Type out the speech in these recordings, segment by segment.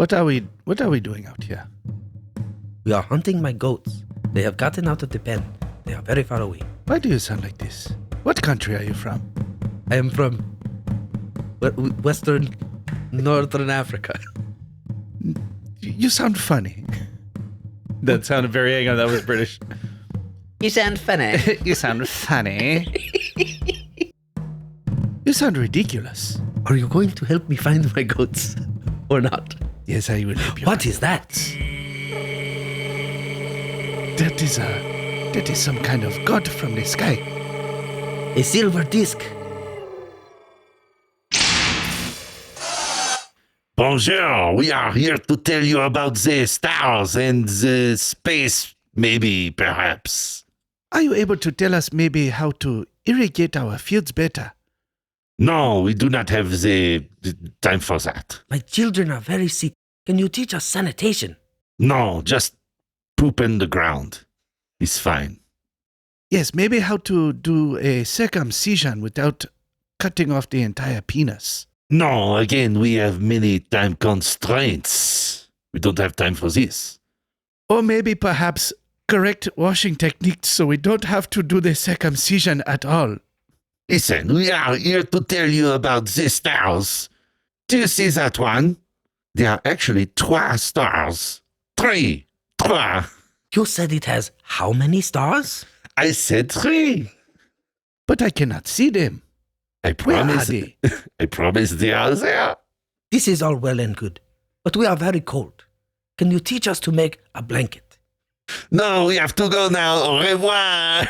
What are we doing out here? We are hunting my goats. They have gotten out of the pen. They are very far away. Why do you sound like this? What country are you from? I am from Northern Africa. You sound funny. That sounded very, hang on, that was British. You sound funny. You sound funny. You sound ridiculous. Are you going to help me find my goats or not? Yes, I will help you. What is that? That is some kind of god from the sky. A silver disc. Bonjour, we are here to tell you about the stars and the space, maybe, perhaps. Are you able to tell us maybe how to irrigate our fields better? No, we do not have the time for that. My children are very sick. Can you teach us sanitation? No, just poop in the ground. It's fine. Yes, maybe how to do a circumcision without cutting off the entire penis. No, again, we have many time constraints. We don't have time for this. Or maybe perhaps correct washing techniques so we don't have to do the circumcision at all. Listen, we are here to tell you about the stars. Do you see that one? There are actually 3 stars. 3. You said it has how many stars? I said 3. But I cannot see them. I Where are promise. they? I promise they are there. This is all well and good, but we are very cold. Can you teach us to make a blanket? No, we have to go now. Au revoir.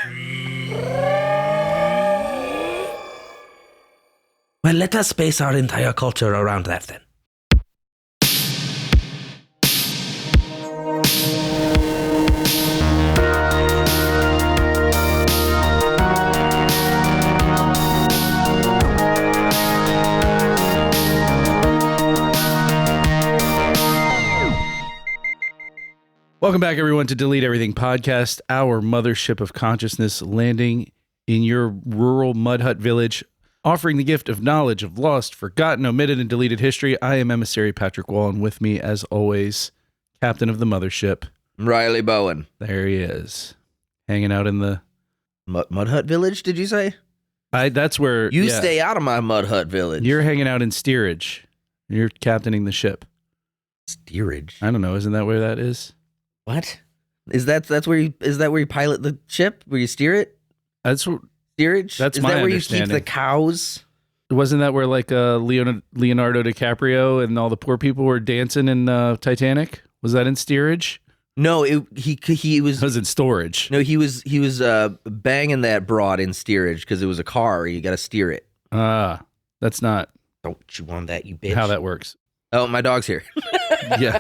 Well, let us base our entire culture around that then. Welcome back, everyone, to Delete Everything Podcast, our mothership of consciousness landing in your rural mud hut village, offering the gift of knowledge of lost, forgotten, omitted, and deleted history. I am emissary Patrick Wall, and with me, as always, captain of the mothership, Riley Bowen. There he is, hanging out in the Mud Hut Village, did you say? That's where You stay out of my Mud Hut Village. You're hanging out in steerage. You're captaining the ship. Steerage? I don't know. Isn't that where that is? What? Is that where you pilot the ship? Where you steer it? That's Steerage? That's is my that where understanding. you keep the cows? Wasn't that where like Leonardo DiCaprio and all the poor people were dancing in Titanic? Was that in steerage? No, he was. It was in storage. No, he was banging that broad in steerage because it was a car. You got to steer it. That's not. Don't you want that, you bitch? How that works. Oh, my dog's here. Yeah.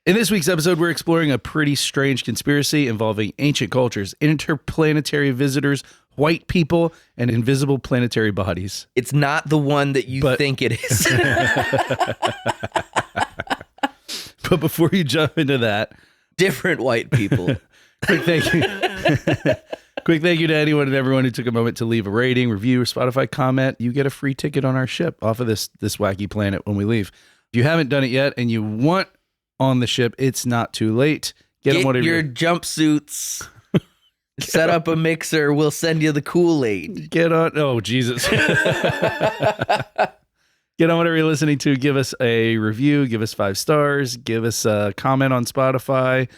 In this week's episode, we're exploring a pretty strange conspiracy involving ancient cultures, interplanetary visitors, white people, and invisible planetary bodies. It's not the one that you think it is. But before you jump into that, different white people. Quick thank you to anyone and everyone who took a moment to leave a rating, review, or Spotify comment. You get a free ticket on our ship off of this wacky planet when we leave. If you haven't done it yet and you want on the ship, it's not too late. Get your jumpsuits. Set up a mixer. We'll send you the Kool-Aid. Get on. Oh, Jesus. Get on whatever you're listening to. Give us a review. Give us 5 stars. Give us a comment on Spotify.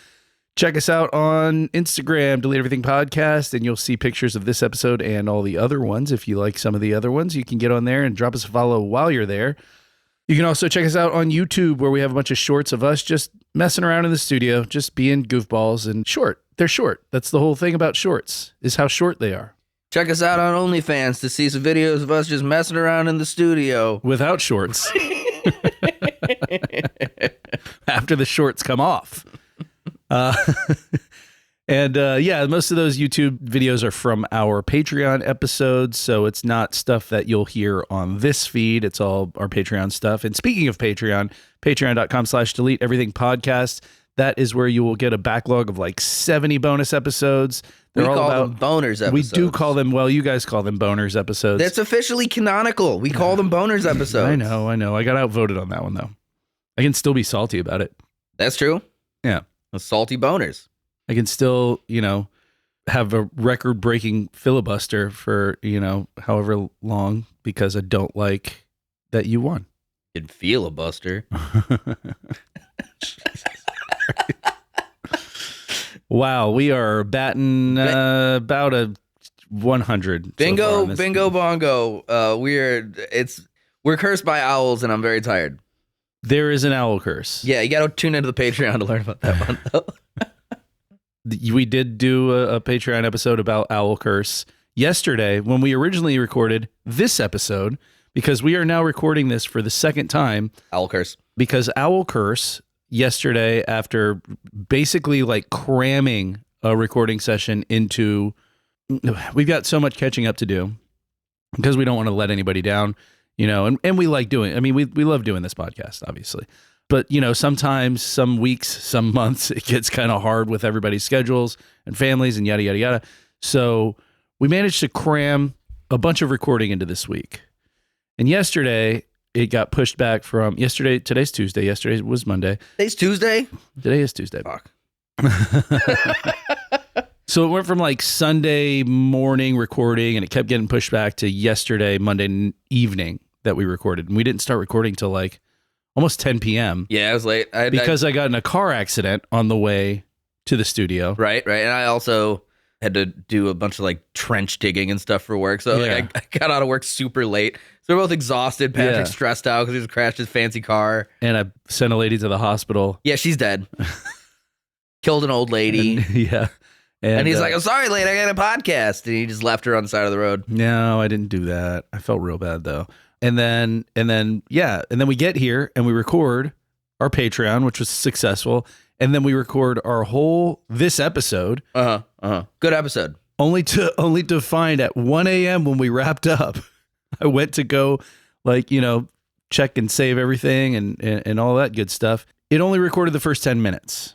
Check us out on Instagram, Delete Everything Podcast, and you'll see pictures of this episode and all the other ones. If you like some of the other ones, you can get on there and drop us a follow while you're there. You can also check us out on YouTube, where we have a bunch of shorts of us just messing around in the studio, just being goofballs and short. They're short. That's the whole thing about shorts, is how short they are. Check us out on OnlyFans to see some videos of us just messing around in the studio. Without shorts. After the shorts come off. Yeah, most of those YouTube videos are from our Patreon episodes, so it's not stuff that you'll hear on this feed. It's all our Patreon stuff. And speaking of Patreon, patreon.com/delete everything podcast. That is where you will get a backlog of like 70 bonus episodes. We call them boners episodes. We do call them, well, you guys call them boners episodes. That's officially canonical. We call them boners episodes. I know. I got outvoted on that one, though. I can still be salty about it. That's true. Yeah. The salty boners. I can still, have a record-breaking filibuster for, however long because I don't like that you won. You'd feel a buster. Wow, we are batting about a 100. Bingo, bingo, bongo. We're cursed by owls, and I'm very tired. There is an owl curse. Yeah, you got to tune into the Patreon to learn about that one, though. We did do a Patreon episode about owl curse yesterday when we originally recorded this episode, because we are now recording this for the second time. Owl curse. Because owl curse yesterday, after basically like cramming a recording session into, we've got so much catching up to do because we don't want to let anybody down, and we like doing, we love doing this podcast, obviously. But, sometimes, some weeks, some months, it gets kind of hard with everybody's schedules and families and yada, yada, yada. So we managed to cram a bunch of recording into this week. And yesterday, it got pushed back from yesterday. Today's Tuesday. Yesterday was Monday. Today's Tuesday? Today is Tuesday. Fuck. So it went from like Sunday morning recording, and it kept getting pushed back to yesterday, Monday evening that we recorded. And we didn't start recording till like almost 10 p.m. Yeah, I was late. Because I got in a car accident on the way to the studio. Right. And I also had to do a bunch of like trench digging and stuff for work. So Yeah. I got out of work super late. So we're both exhausted. Patrick's Yeah. stressed out because he just crashed his fancy car. And I sent a lady to the hospital. Yeah, she's dead. Killed an old lady. And, yeah. And he's like, I'm sorry, lady, I got a podcast. And he just left her on the side of the road. No, I didn't do that. I felt real bad though. And then we get here and we record our Patreon, which was successful. And then we record our this episode. Good episode. Only to find at 1 a.m. when we wrapped up, I went to go check and save everything and all that good stuff. It only recorded the first 10 minutes.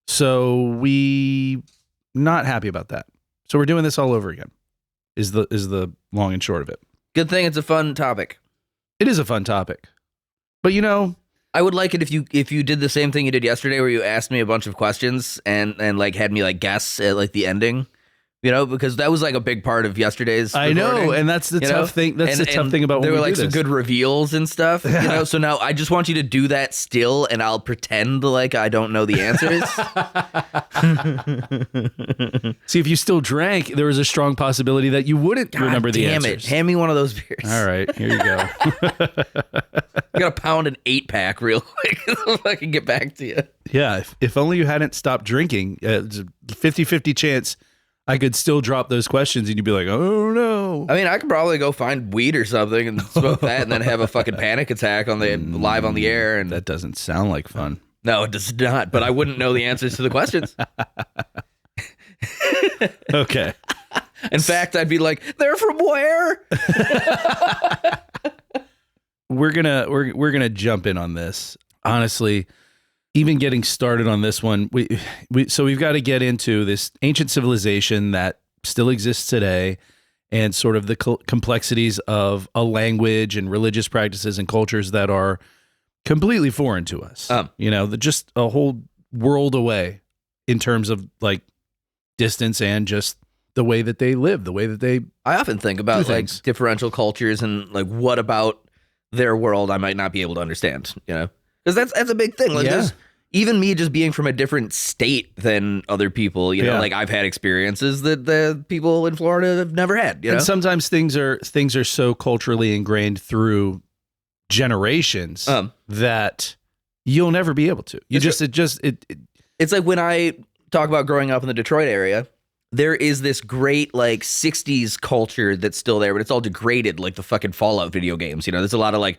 So we not happy about that. So we're doing this all over again is the long and short of it. Good thing it's a fun topic. It is a fun topic. But I would like it if you did the same thing you did yesterday where you asked me a bunch of questions and like had me like guess at like the ending. Because that was like a big part of yesterday's I know, recording, and that's the tough thing. That's the tough thing about when there we were like do some this. good reveals and stuff. Yeah. So now I just want you to do that still, and I'll pretend like I don't know the answers. See, if you still drank, there was a strong possibility that you wouldn't remember the Damn answers. it! Hand me one of those beers. All right, here you go. I got to pound an 8-pack real quick so I can get back to you. Yeah, if only you hadn't stopped drinking, it's a 50-50 chance I could still drop those questions and you'd be like, oh no. I mean, I could probably go find weed or something and smoke that and then have a fucking panic attack live on the air. And That doesn't sound like fun. no, it does not. But I wouldn't know the answers to the questions. Okay. In fact, I'd be like, they're from where? We're gonna jump in on this. Honestly, even getting started on this one, we've got to get into this ancient civilization that still exists today, and sort of the complexities of a language and religious practices and cultures that are completely foreign to us. Just a whole world away in terms of like distance and just the way that they live, the way that they. I often think about like differential cultures and like what about their world I might not be able to understand, because that's a big thing. Like there's even me just being from a different state than other people, like I've had experiences that the people in Florida have never had. And sometimes things are so culturally ingrained through generations that you'll never be able to. It's like when I talk about growing up in the Detroit area, there is this great like 60s culture that's still there, but it's all degraded like the fucking Fallout video games. There's a lot of like,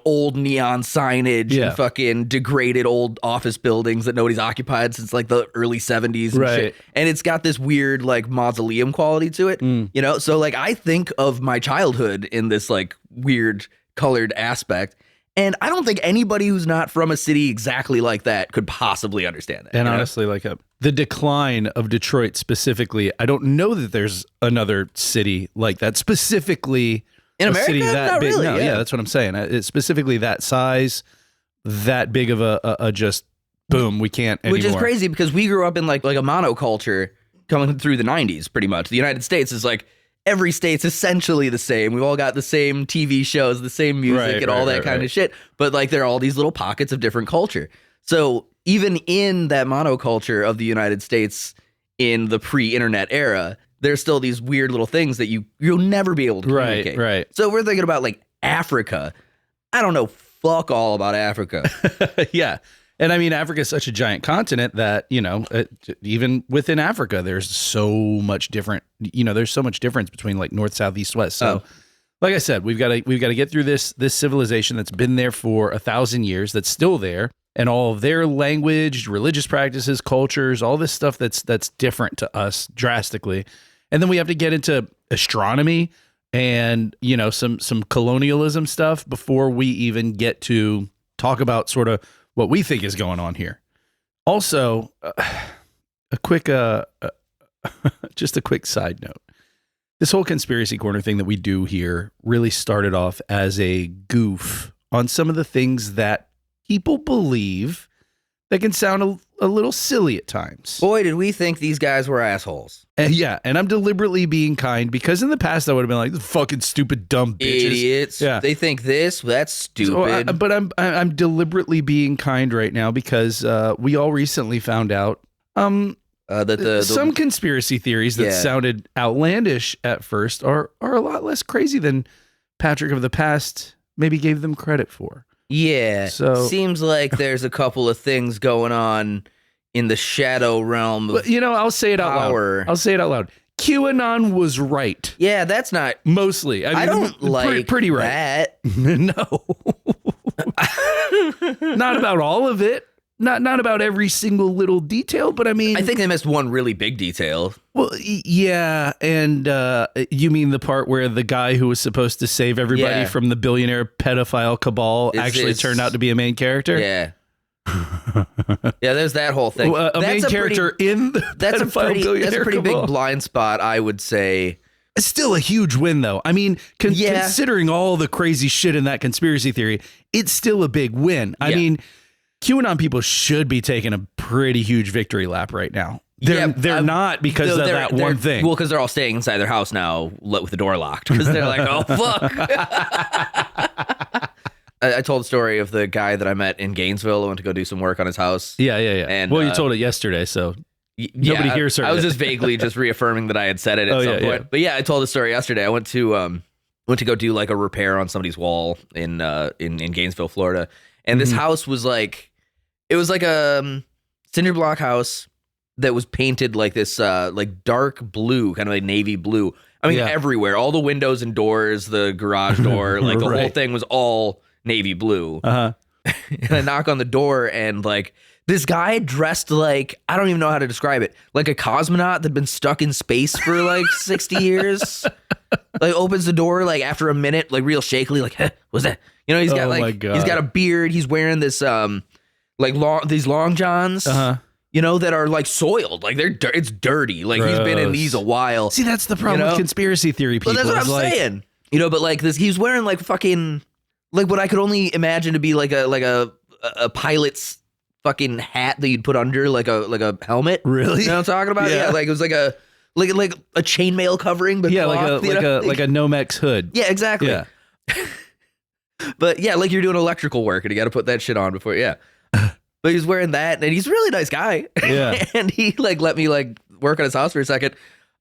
old neon signage and fucking degraded old office buildings that nobody's occupied since like the early 70s and shit. And it's got this weird like mausoleum quality to it, So like I think of my childhood in this like weird colored aspect. And I don't think anybody who's not from a city exactly like that could possibly understand that. And honestly, like the decline of Detroit specifically, I don't know that there's another city like that specifically. In America, city that not big. really. No, yeah, that's what I'm saying. It's specifically that size, that big of a just boom, we can't anymore. Which is crazy because we grew up in like a monoculture coming through the 90s, pretty much. The United States is like, every state's essentially the same. We've all got the same TV shows, the same music, and all that kind of shit. But like, there are all these little pockets of different culture. So even in that monoculture of the United States in the pre-internet era, there's still these weird little things that you'll never be able to communicate. Right. So we're thinking about like Africa. I don't know fuck all about Africa. Yeah. And I mean, Africa is such a giant continent that, you know, even within Africa, there's so much different, you know, there's so much difference between like north, south, east, west. So like I said, we've got to get through this civilization that's been there for 1,000 years, that's still there, and all of their language, religious practices, cultures, all this stuff that's different to us drastically. And then we have to get into astronomy and, you know, some colonialism stuff before we even get to talk about sort of what we think is going on here. Also, a quick, just a quick side note. This whole conspiracy corner thing that we do here really started off as a goof on some of the things that people believe that can sound a little silly at times. Boy, did we think these guys were assholes. And I'm deliberately being kind because in the past I would have been like, fucking stupid, dumb bitches. Idiots. Yeah. They think this, that's stupid. But I'm deliberately being kind right now because we all recently found out that some conspiracy theories that sounded outlandish at first are a lot less crazy than Patrick of the past maybe gave them credit for. Yeah, so seems like there's a couple of things going on in the shadow realm. But, you know, I'll say it out loud. QAnon was right. Yeah, that's not mostly. I don't like pretty right. That. No, not about all of it. Not about every single little detail, but I mean, I think they missed one really big detail. Well, yeah, and you mean the part where the guy who was supposed to save everybody from the billionaire pedophile cabal actually turned out to be a main character? Yeah. Yeah, there's that whole thing. Well, a main character in the that's pedophile a pretty cabal. big blind spot, I would say. It's still a huge win, though. I mean, considering all the crazy shit in that conspiracy theory, it's still a big win. I mean, QAnon people should be taking a pretty huge victory lap right now. They're not because of that one thing. Well, because they're all staying inside their house now with the door locked because they're like, oh, fuck. I told the story of the guy that I met in Gainesville. I went to go do some work on his house. Yeah. And, well, you told it yesterday, so nobody hears her. I was just vaguely just reaffirming that I had said it at some point. Yeah. But yeah, I told the story yesterday. I went to go do like a repair on somebody's wall in Gainesville, Florida. And this house was like, it was like a cinder block house that was painted like this, like dark blue, kind of like navy blue. I mean, everywhere, all the windows and doors, the garage door, like the whole thing was all navy blue. And I knock on the door and like this guy dressed like, I don't even know how to describe it, like a cosmonaut that'd been stuck in space for like 60 years. Like opens the door like after a minute, like real shakily, like, what's that? You know, he's got he's got a beard. He's wearing this these long johns, you know, that are like soiled, like it's dirty. Like he's been in these a while. See, that's the problem with conspiracy theory people. Well, that's what I'm saying. You know, but like this, he's wearing like fucking like what I could only imagine to be like a pilot's fucking hat that you'd put under like a helmet. Really? You know what I'm talking about? Yeah, like it was like a chainmail covering, but cloth, like a Nomex hood. Yeah, exactly. Yeah. But yeah, like you're doing electrical work and you got to put that shit on before. Yeah. But he's wearing that and he's a really nice guy. Yeah. And he like let me like work on his house for a second.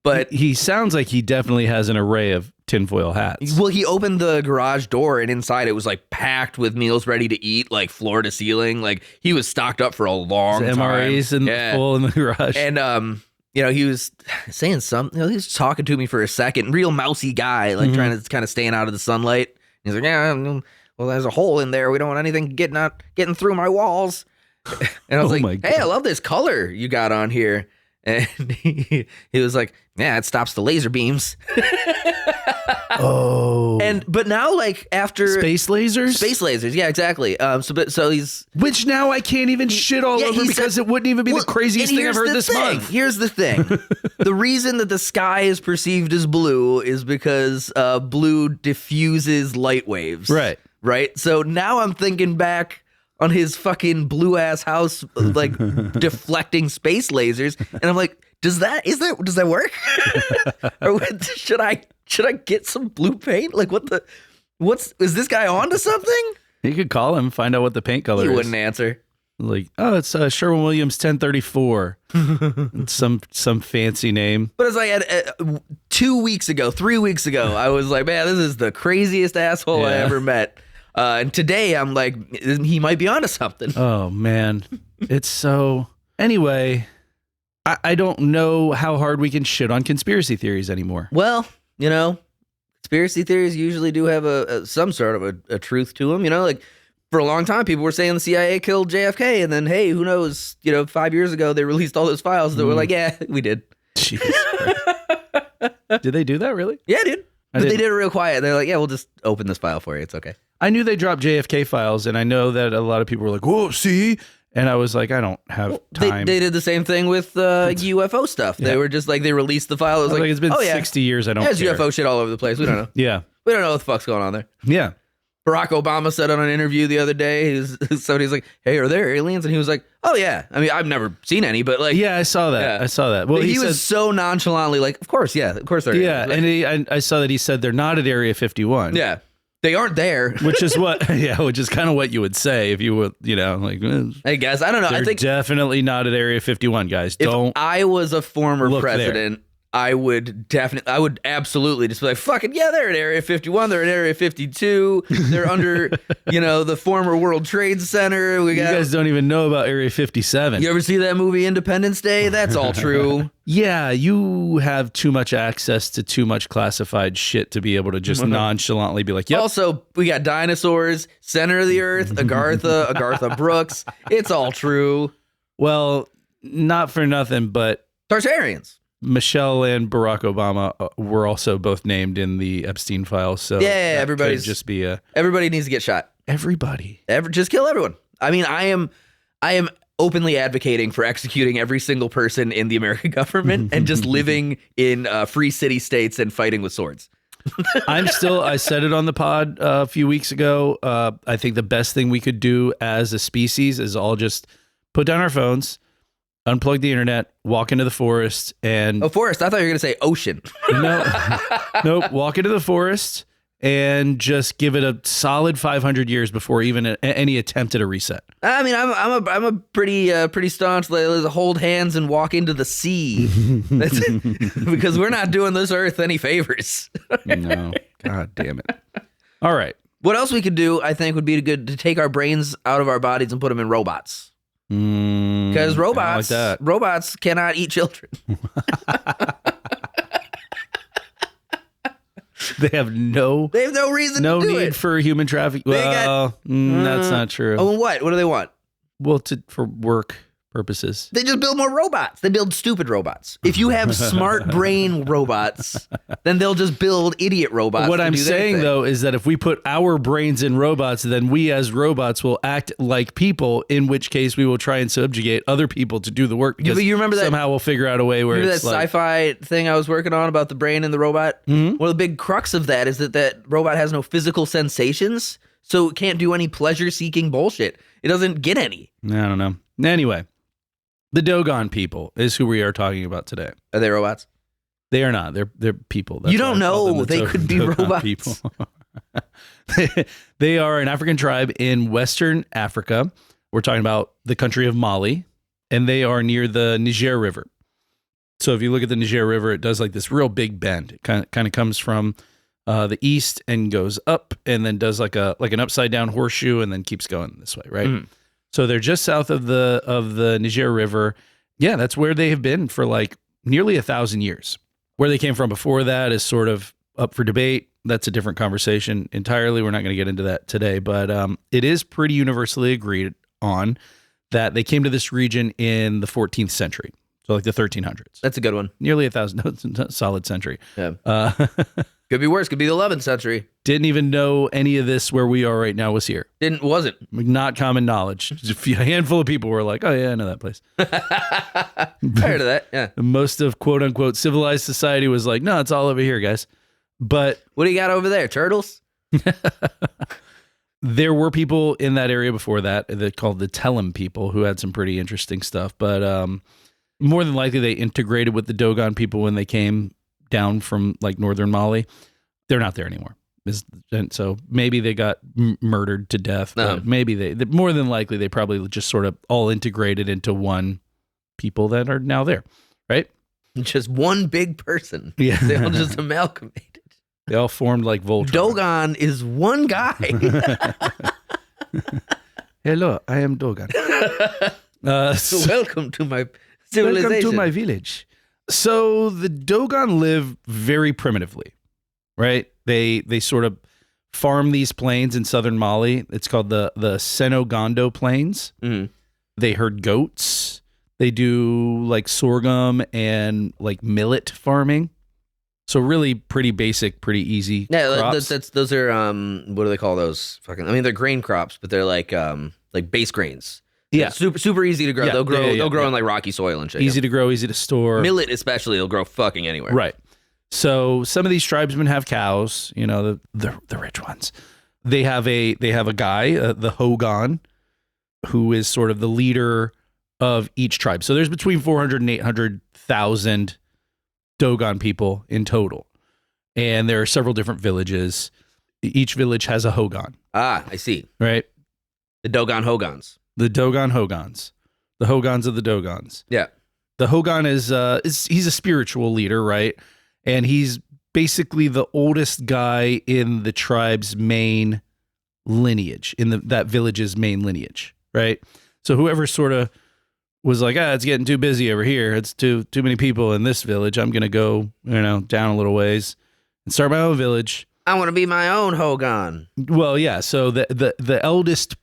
But he sounds like he definitely has an array of tinfoil hats. Well, he opened the garage door and inside it was like packed with meals ready to eat, like floor to ceiling. Like he was stocked up for a long time. MREs full in the garage. And you know, he was saying something. You know, he was talking to me for a second. Real mousy guy, like trying to kind of staying out of the sunlight. He's like, yeah, well, there's a hole in there. We don't want anything getting through my walls. And I was like, hey, I love this color you got on here. And he was like, yeah, it stops the laser beams. But now, like after space lasers, yeah, exactly. So he's which now I can't even shit all over because it wouldn't even be the craziest thing I've heard this month. Here's the thing: the reason that the sky is perceived as blue is because blue diffuses light waves. Right. So now I'm thinking back on his fucking blue ass house, like deflecting space lasers. And I'm like, does that work? Or should I get some blue paint? Like is this guy on to something? You could call him, find out what the paint color He is. wouldn't answer. Like, oh, it's Sherwin-Williams 1034. It's some fancy name. But as I had 3 weeks ago, I was like, man, this is the craziest asshole I ever met. And today I'm like, he might be onto something. Oh, man. It's so... Anyway, I don't know how hard we can shit on conspiracy theories anymore. Well, conspiracy theories usually do have some sort of a truth to them. Like for a long time, people were saying the CIA killed JFK. And then, hey, who knows? 5 years ago, they released all those files that were like, yeah, we did. Jesus Christ. Did they do that, really? Yeah, dude. But they did it real quiet. They're like, yeah, we'll just open this file for you. It's okay. I knew they dropped JFK files, and I know that a lot of people were like, whoa, see? And I was like, I don't have time. They did the same thing with UFO stuff. They were just like, they released the file. It was like, it's been 60 years. I don't care. There's UFO shit all over the place. We don't know. Yeah. We don't know what the fuck's going on there. Yeah. Barack Obama said on an interview the other day, somebody's like, hey, are there aliens? And he was like, oh, yeah. I mean, I've never seen any, but like. Yeah, I saw that. Yeah. I saw that. Well, he was so nonchalantly like, of course, yeah. Of course there are aliens. Yeah, and I saw that he said they're not at Area 51. Yeah. They aren't there. Which is which is kind of what you would say if you were, like. Hey, guys, I don't know. They're I think definitely not at Area 51, guys. If I was a former look president, I would absolutely just be like, fucking, yeah, they're at Area 51. They're at Area 52. They're under, the former World Trade Center. You guys don't even know about Area 57. You ever see that movie Independence Day? That's all true. Yeah, you have too much access to too much classified shit to be able to just nonchalantly be like, yep. Also, we got dinosaurs, center of the earth, Agartha Brooks. It's all true. Well, not for nothing, but Tartarians. Michelle and Barack Obama were also both named in the Epstein files. So yeah, everybody's just be everybody needs to get shot. Everybody, just kill everyone. I mean, I am openly advocating for executing every single person in the American government and just living in free city states and fighting with swords. I said it on the pod a few weeks ago. I think the best thing we could do as a species is all just put down our phones, unplug the internet, walk into the forest, and... Oh, forest. I thought you were going to say ocean. Nope. Walk into the forest and just give it a solid 500 years before even any attempt at a reset. I mean, I'm a pretty staunch. Let's hold hands and walk into the sea. Because we're not doing this earth any favors. No. God damn it. All right. What else we could do, I think, would be good to take our brains out of our bodies and put them in robots. Because robots cannot eat children. They have no reason no to do need it. for human trafficking. Well, that's not true. Oh, and what do they want? Well, for work purposes. They just build more robots. They build stupid robots. If you have smart brain robots, then they'll just build idiot robots. What I'm saying, though, is that if we put our brains in robots, then we as robots will act like people, in which case we will try and subjugate other people to do the work. Because you remember that, somehow we'll figure out a way where it's that sci-fi thing I was working on about the brain and the robot? Mm-hmm. Well, the big crux of that is that robot has no physical sensations, so it can't do any pleasure-seeking bullshit. It doesn't get any. I don't know. Anyway. The Dogon people is who we are talking about today. Are they robots? They are not. They're people. That's you don't know. They could be Dogon robots. People. They are an African tribe in Western Africa. We're talking about the country of Mali, and they are near the Niger River. So if you look at the Niger River, it does like this real big bend. It kind of comes from the east and goes up, and then does like an upside down horseshoe, and then keeps going this way, right? Mm. So they're just south of the Niger River. Yeah, that's where they have been for like nearly 1,000 years. Where they came from before that is sort of up for debate. That's a different conversation entirely. We're not going to get into that today, but it is pretty universally agreed on that they came to this region in the 14th century. So like the 1300s. That's a good one. Nearly 1,000, solid century. Yeah. Could be worse. Could be the 11th century. Didn't even know any of this where we are right now was here. Wasn't. Not common knowledge. Just a handful of people were like, oh yeah, I know that place. I heard of that, yeah. Most of quote unquote civilized society was like, no, it's all over here, guys. But what do you got over there? Turtles? There were people in that area before that called the Telem people who had some pretty interesting stuff, but more than likely they integrated with the Dogon people when they came down from like northern Mali. They're not there anymore. And so maybe they got murdered to death, but maybe more than likely they probably just sort of all integrated into one people that are now there, right? Just one big person. Yeah. They all just amalgamated. They all formed like Voltron. Dogon is one guy. Hello, I am Dogon. Welcome to my civilization. Welcome to my village. So the Dogon live very primitively, right? They sort of farm these plains in southern Mali. It's called the Senogondo Plains. Mhm. They herd goats. They do like sorghum and like millet farming. So really pretty basic, pretty easy crops. Those are what do they call those? I mean, they're grain crops, but they're like base grains. Yeah. Super easy to grow. Yeah, They'll grow in like rocky soil and shit. Easy to grow, easy to store. Millet especially, it'll grow fucking anywhere. Right. So some of these tribesmen have cows, you know, the rich ones. They have a guy, the Hogan, who is sort of the leader of each tribe. So there's between 400 and 800,000 Dogon people in total. And there are several different villages. Each village has a Hogan. Ah, I see. Right? The Dogon Hogans. The Dogon Hogans. The Hogans of the Dogons. Yeah. The Hogan is he's a spiritual leader, right? And he's basically the oldest guy in the tribe's main lineage, in that village's main lineage, right? So whoever sort of was like, it's getting too busy over here. It's too many people in this village. I'm gonna go, down a little ways and start my own village. I want to be my own Hogan. Well, yeah. So the eldest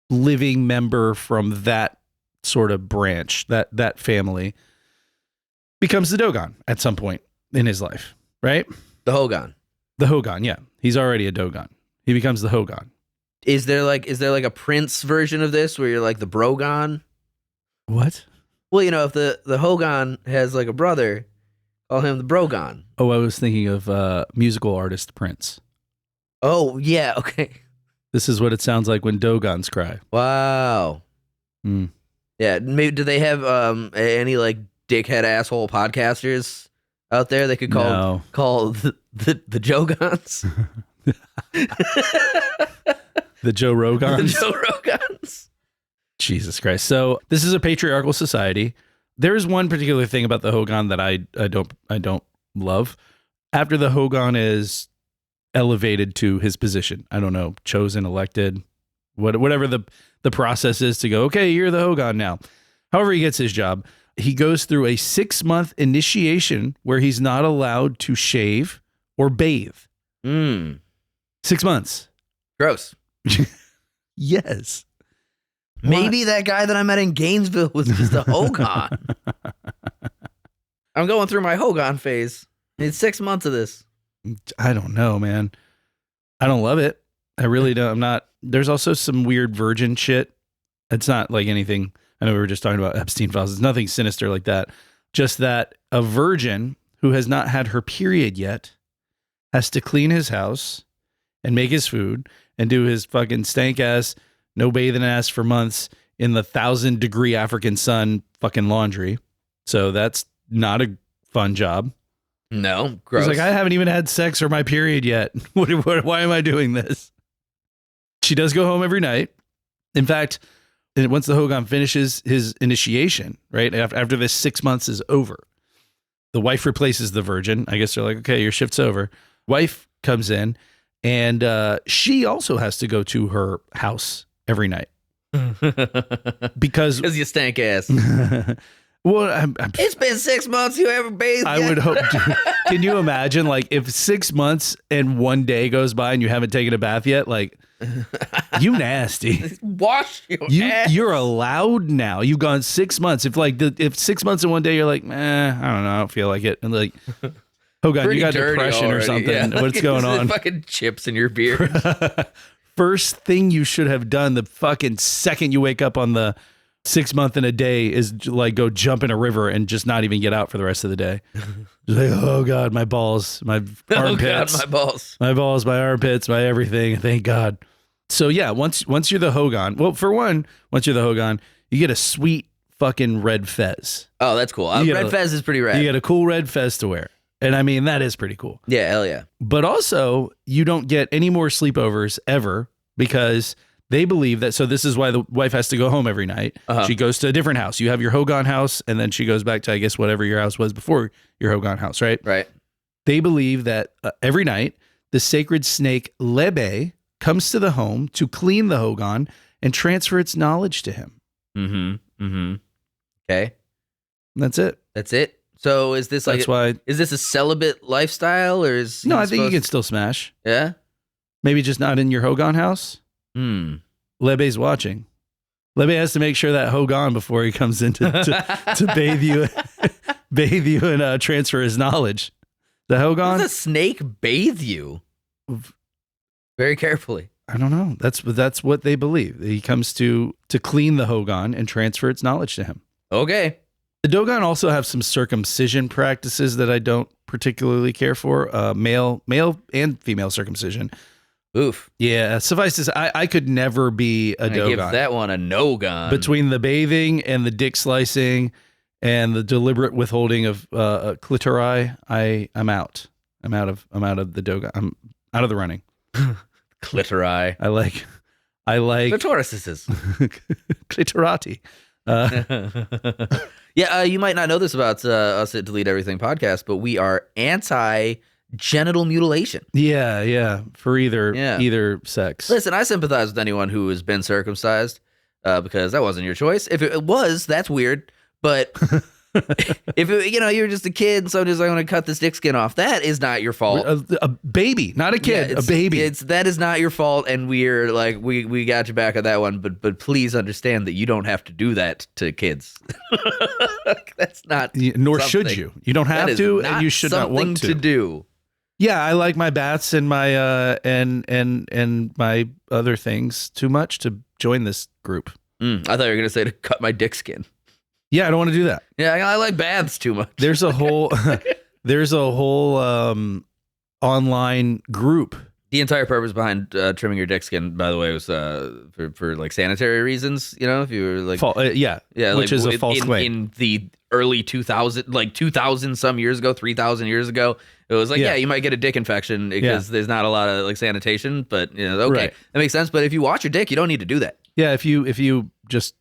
living member from that sort of branch, that family, becomes the Dogon at some point in his life, right? The Hogan. The Hogan, yeah. He's already a Dogon. He becomes the Hogan. Is there like a prince version of this where you're like the Brogon? What? Well, if the Hogan has like a brother, call him the Brogon. Oh, I was thinking of musical artist Prince. Oh, yeah, okay. This is what it sounds like when Dogons cry. Wow. Mm. Yeah, maybe do they have any like dickhead asshole podcasters out there they could call the Jogons? The Joe Rogans? The Joe Rogans. Jesus Christ. So this is a patriarchal society. There is one particular thing about the Hogan that I don't love. After the Hogan is elevated to his position, I don't know, chosen, elected, whatever the process is to go, okay, you're the Hogan now. However he gets his job, he goes through a 6-month initiation where he's not allowed to shave or bathe. 6 months. Gross. Yes. Maybe that guy that I met in Gainesville was just a Hogan. I'm going through my Hogan phase. It's 6 months of this. I don't know, man. I don't love it. I really don't. I'm not. There's also some weird virgin shit. It's not like anything. I know we were just talking about Epstein files. It's nothing sinister like that. Just that a virgin who has not had her period yet has to clean his house and make his food and do his fucking stank ass, no bathing ass for months in the 1,000-degree African sun fucking laundry. So that's not a fun job. No, gross. He's like, I haven't even had sex or my period yet. Why am I doing this? She does go home every night. In fact, once the Hogan finishes his initiation, right, after this 6 months is over, the wife replaces the virgin. I guess they're like, okay, your shift's over. Wife comes in, and she also has to go to her house every night. Because you stank ass. Well, it's been 6 months. You ever bathed? I would hope. Can you imagine, like, if 6 months and 1 day goes by and you haven't taken a bath yet? Like, you nasty. Wash your ass. You're allowed now. You've gone 6 months. If 6 months and 1 day, you're like, I don't know, I don't feel like it. And like, oh god, you got depression already, or something. Yeah. What's going on? Fucking chips in your beard. First thing you should have done the fucking second you wake up on the 6 month and a day is like go jump in a river and just not even get out for the rest of the day. Just like, oh god, my balls, my armpits, Oh god, my balls, my armpits, my everything. Thank God. So yeah, once you're the Hogan, well, for one, once you're the Hogan, you get a sweet fucking red fez. Oh, that's cool. You get Red a- fez is pretty rad. You get a cool red fez to wear. And I mean, that is pretty cool. Yeah, hell yeah. But also, you don't get any more sleepovers ever because they believe that. So this is why the wife has to go home every night. Uh-huh. She goes to a different house. You have your Hogan house, and then she goes back to, I guess, whatever your house was before your Hogan house, right? Right. They believe that every night, the sacred snake Lebe comes to the home to clean the Hogan and transfer its knowledge to him. Okay. And that's it. That's it. So is this like That's why. is this a celibate lifestyle or is No, he I think you supposed- can still smash. Yeah? Maybe just not in your Hogan house. Hmm. Lebe's watching. Lebe has to make sure that Hogan before he comes in to bathe you and transfer his knowledge. The Does Hogan? the snake bathe you? Very carefully. I don't know. That's what they believe. He comes to clean the Hogan and transfer its knowledge to him. Okay. The Dogon also have some circumcision practices that I don't particularly care for. Male and female circumcision. Oof. Yeah, suffice to say, I could never be a I give Dogon. that one a no-gon. Between the bathing and the dick slicing and the deliberate withholding of clitori, I'm out. I'm out of the Dogon. I'm out of the running. Clitori. I like Clitorises. clitorati. Yeah, you might not know this about us at Delete Everything podcast, but we are anti-genital mutilation. Yeah, for either sex. Listen, I sympathize with anyone who has been circumcised because that wasn't your choice. If it was, that's weird. But if you're just a kid and somebody's like, I'm going to cut this dick skin off, that is not your fault. A baby, not a kid, a baby. That is not your fault, and we're like we got your back on that one. But please understand that you don't have to do that to kids. That's not. Nor should something. you. You don't have That is to, and you should not want something to do. Yeah, I like my baths and my and my other things too much to join this group. I thought you were gonna say to cut my dick skin. Yeah, I don't want to do that. Yeah, I like baths too much. There's a whole online group. The entire purpose behind trimming your dick skin, by the way, was for like sanitary reasons. You know, if you were like, yeah, which like, is a false claim. In the early 2000 some years ago, 3,000 years ago, it was like, yeah, you might get a dick infection because there's not a lot of like sanitation. But okay, Right. that makes sense. But if you wash your dick, you don't need to do that. Yeah, if you just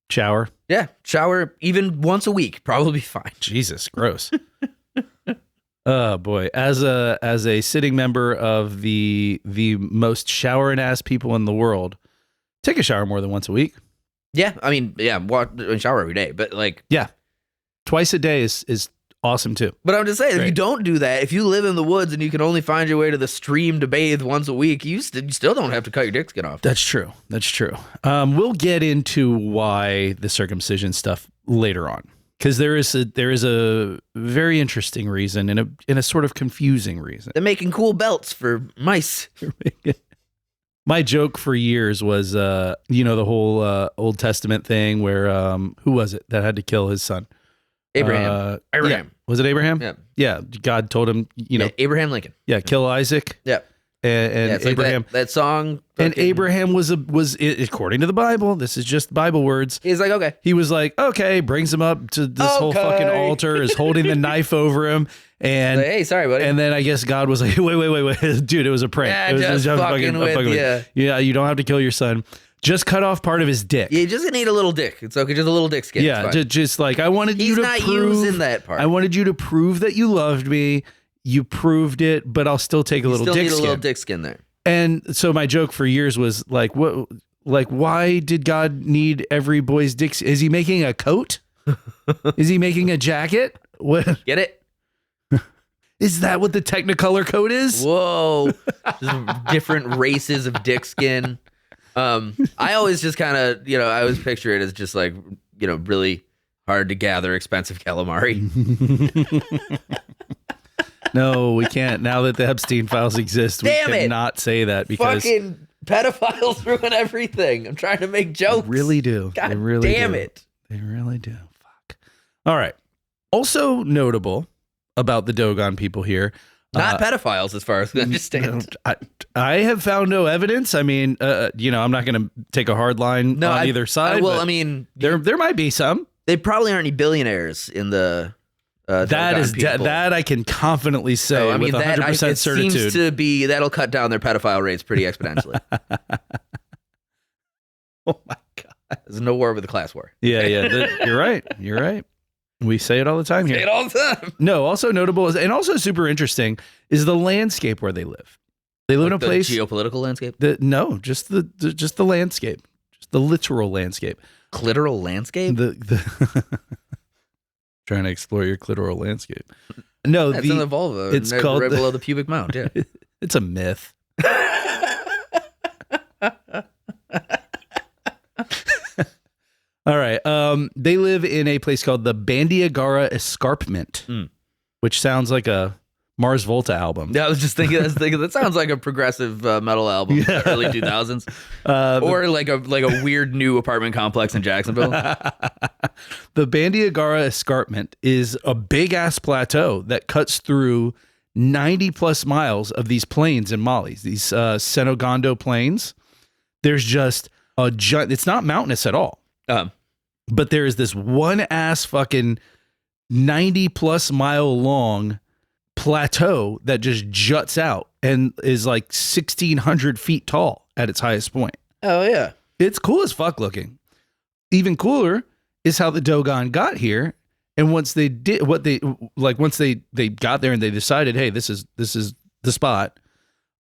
shower. Yeah, shower even once a week, probably fine. Jesus, gross. Oh boy, as a sitting member of the most showering ass people in the world, take a shower more than once a week. Yeah, I mean, shower every day, but like, Twice a day is awesome too. But I'm just saying, if you Great. don't do that, if you live in the woods and you can only find your way to the stream to bathe once a week, you still don't have to cut your dick skin off. That's true. We'll get into why the circumcision stuff later on, because there is a very interesting reason and a sort of confusing reason. They're making cool belts for mice. My joke for years was, the whole Old Testament thing where who was it that had to kill his son? Abraham. Yeah. Was it Abraham? Yeah. Yeah. God told him, Abraham Lincoln. kill Isaac. Yeah. And It's like Abraham. that song. And fucking- Abraham was according to the Bible. This is just Bible words. He's like, okay. He was like, okay, brings him up to this whole fucking altar, is holding the knife over him, and Like, hey, sorry, buddy. and then I guess God was like, wait, dude, it was a prank. Yeah, It was just fucking with fucking ya. Yeah, you don't have to kill your son. Just cut off part of his dick. You just need a little dick. It's okay, just a little dick skin. Yeah, It's fine. just like I wanted He's you to not prove using that part. I wanted you to prove that you loved me. You proved it, but I'll still take a You little still dick need a skin. little dick skin there. And so my joke for years was like, what? Like, why did God need every boy's dick? Is he making a coat? Is he making a jacket? What Get it? is that? What the Technicolor coat is? Whoa. Just different races of dick skin. I always just kind of, I always picture it as just like, really hard to gather expensive calamari. No, we can't. Now that the Epstein files exist, we Damn it. cannot say that because Fucking pedophiles ruin everything. I'm trying to make jokes. they really do. God They really damn do. it. They really do. Fuck. All right. Also notable about the Dogon people here, Not pedophiles, as far as I understand. I have found no evidence. I mean, I'm not going to take a hard line on either side. Well, I mean, there might be some. They probably aren't any billionaires in the. That I can confidently say with 100% certitude. It seems to be that'll cut down their pedophile rates pretty exponentially. Oh my god! There's no war with the class war. Yeah. You're right. You're right. We say it all the time here. Say it all the time. No, also notable is, and also super interesting is the landscape where they live. They live in a place. Geopolitical landscape. No, just the landscape, just the literal landscape. Clitoral landscape. The trying to explore your clitoral landscape. No, it's in the vulva. It's called right below the pubic mount. Yeah, it's a myth. All right. They live in a place called the Bandiagara Escarpment, which sounds like a Mars Volta album. Yeah, I was thinking that sounds like a progressive metal album, early 2000s, or like a weird new apartment complex in Jacksonville. The Bandiagara Escarpment is a big ass plateau that cuts through 90 plus miles of these plains in Mali, these Senegondo plains. There's just a giant, it's not mountainous at all. But there is this one ass fucking 90 plus mile long plateau that just juts out and is like 1,600 feet tall at its highest point. Oh yeah. It's cool as fuck looking. Even cooler is how the Dogon got here. And once they did once they got there and they decided, hey, this is the spot,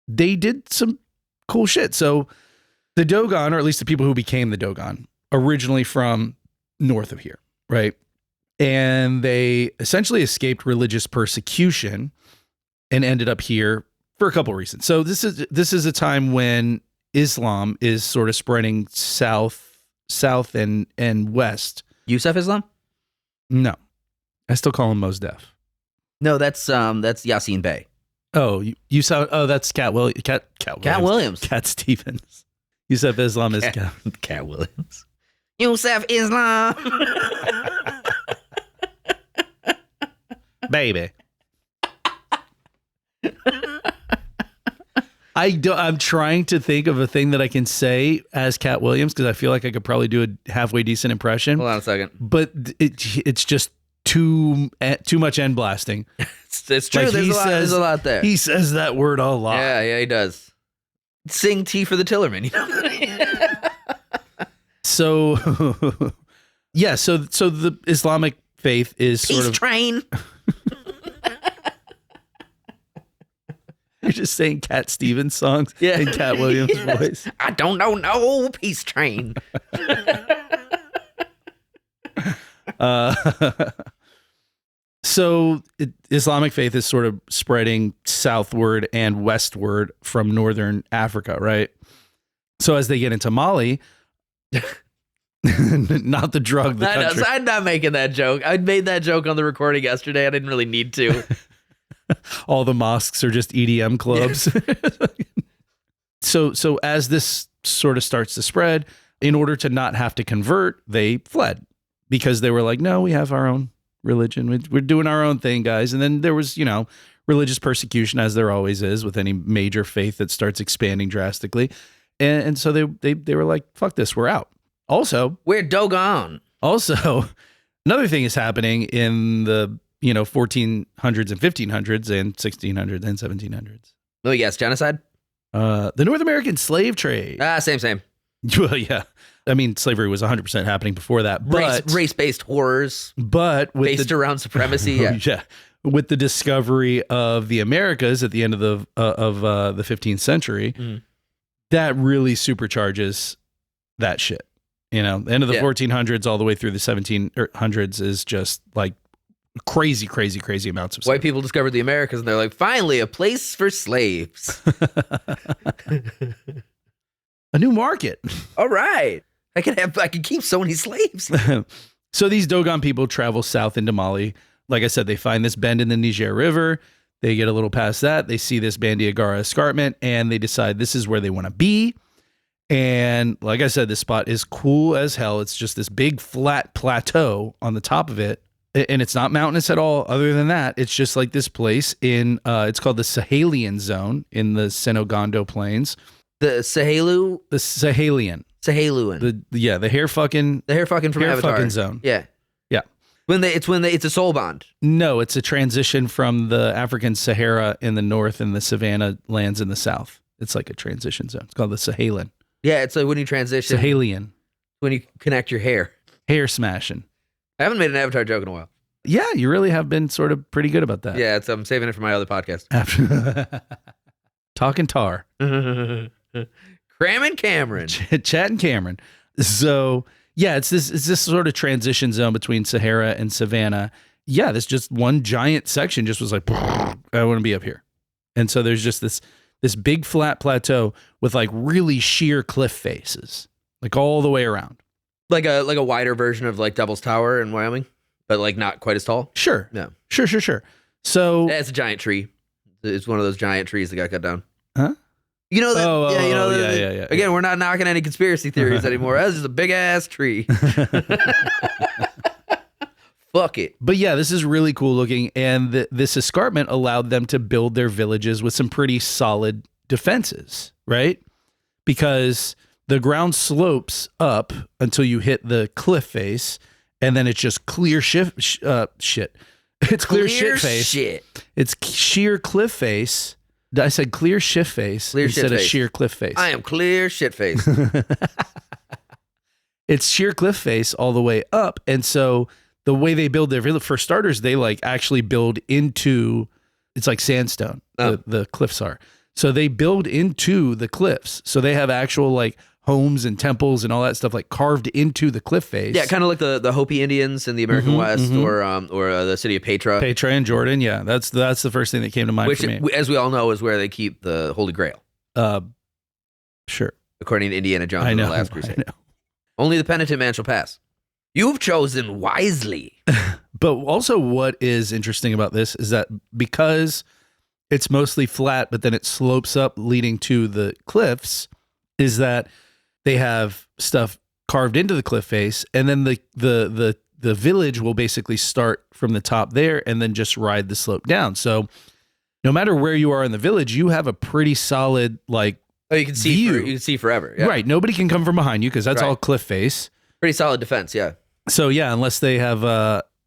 they did some cool shit. So the Dogon, or at least the people who became the Dogon, originally from north of here, right? And they essentially escaped religious persecution and ended up here for a couple of reasons. So this is a time when Islam is sort of spreading south and west. Yusuf Islam? No, I still call him Mos Def. No, that's Yassine Bey. Oh, Yusuf. Oh, that's Cat Williams. Cat Stevens. Yusuf Islam is Cat Williams. Yusuf Islam. Baby. I'm trying to think of a thing that I can say as Cat Williams because I feel like I could probably do a halfway decent impression. Hold on a second. But it's just too much end blasting. It's true. Like there's a lot there. He says that word a lot. Yeah, he does. Sing T for the Tillerman, you know. So the Islamic faith is sort of train. You're just saying Cat Stevens songs in Cat Williams' voice. I don't know, no peace train. So Islamic faith is sort of spreading southward and westward from northern Africa, right? So as they get into Mali, not the drug, the country. I'm not making that joke. I made that joke on the recording yesterday. I didn't really need to. All the mosques are just EDM clubs. So as this sort of starts to spread, in order to not have to convert, they fled because they were like, no, we have our own religion. We're doing our own thing, guys. And then there was, religious persecution, as there always is with any major faith that starts expanding drastically. And so they were like, fuck this, we're out. Also, we're Dogon. Also, another thing is happening in the 1400s and 1500s and 1600s and 1700s. Oh yes, genocide. The North American slave trade. Same. Well, yeah. I mean, slavery was 100% happening before that, but race-based horrors. But based around supremacy. Yeah. With the discovery of the Americas at the end of the 15th century, that really supercharges that shit. The end of the 1400s all the way through the 1700s is just like crazy amounts of stuff. White people discovered the Americas and they're like, finally, a place for slaves. A new market. All right. I can keep so many slaves. So these Dogon people travel south into Mali. Like I said, they find this bend in the Niger River. They get a little past that. They see this Bandiagara escarpment and they decide this is where they want to be. And like I said, this spot is cool as hell. It's just this big flat plateau on the top of it. and it's not mountainous at all. Other than that, it's just like this place in, it's called the Sahelian Zone in the Senogondo Plains. The Sahelu? The Sahelian. Saheluan. The hair fucking from Avatar. fucking zone. Yeah. Yeah. It's a soul bond. No, it's a transition from the African Sahara in the north and the savanna lands in the south. It's like a transition zone. It's called the Sahelian. Yeah, it's like when you transition. Sahelian. When you connect your hair. Hair smashing. I haven't made an Avatar joke in a while. Yeah, you really have been sort of pretty good about that. Yeah, I'm saving it for my other podcast. Talking tar. Cramming Cameron. Chat and Cameron. So yeah, it's this sort of transition zone between Sahara and Savannah. Yeah, this just one giant section just was like, I want to be up here. And so there's just this big flat plateau with like really sheer cliff faces, like all the way around. Like a wider version of like Devil's Tower in Wyoming, but like not quite as tall. Sure. Yeah. Sure. So it's a giant tree. It's one of those giant trees that got cut down. Huh? You know that? Yeah. Again, we're not knocking any conspiracy theories anymore. That's just a big ass tree. Fuck it. But yeah, this is really cool looking, and this escarpment allowed them to build their villages with some pretty solid defenses, right? Because the ground slopes up until you hit the cliff face, and then it's just clear shit. It's clear shit face. Shit. It's sheer cliff face. I said clear shift face instead of sheer cliff face. I am clear shit face. It's sheer cliff face all the way up, and so the way they build their village, for starters, they like actually build into, it's like sandstone. The cliffs are. So they build into the cliffs. So they have actual like homes and temples and all that stuff like carved into the cliff face. Yeah, kind of like the Hopi Indians in the American West, or the city of Petra. Petra in Jordan, yeah. That's the first thing that came to mind for me. Which, as we all know, is where they keep the Holy Grail. Sure. According to Indiana Jones in the Last Crusade. I know. Only the penitent man shall pass. You've chosen wisely. But also what is interesting about this is that because it's mostly flat, but then it slopes up leading to the cliffs, is that they have stuff carved into the cliff face, and then the village will basically start from the top there and then just ride the slope down. So no matter where you are in the village, you have a pretty solid like you can see view. You can see forever. Yeah. Right. Nobody can come from behind you because that's all cliff face. Pretty solid defense, yeah. So yeah, unless they have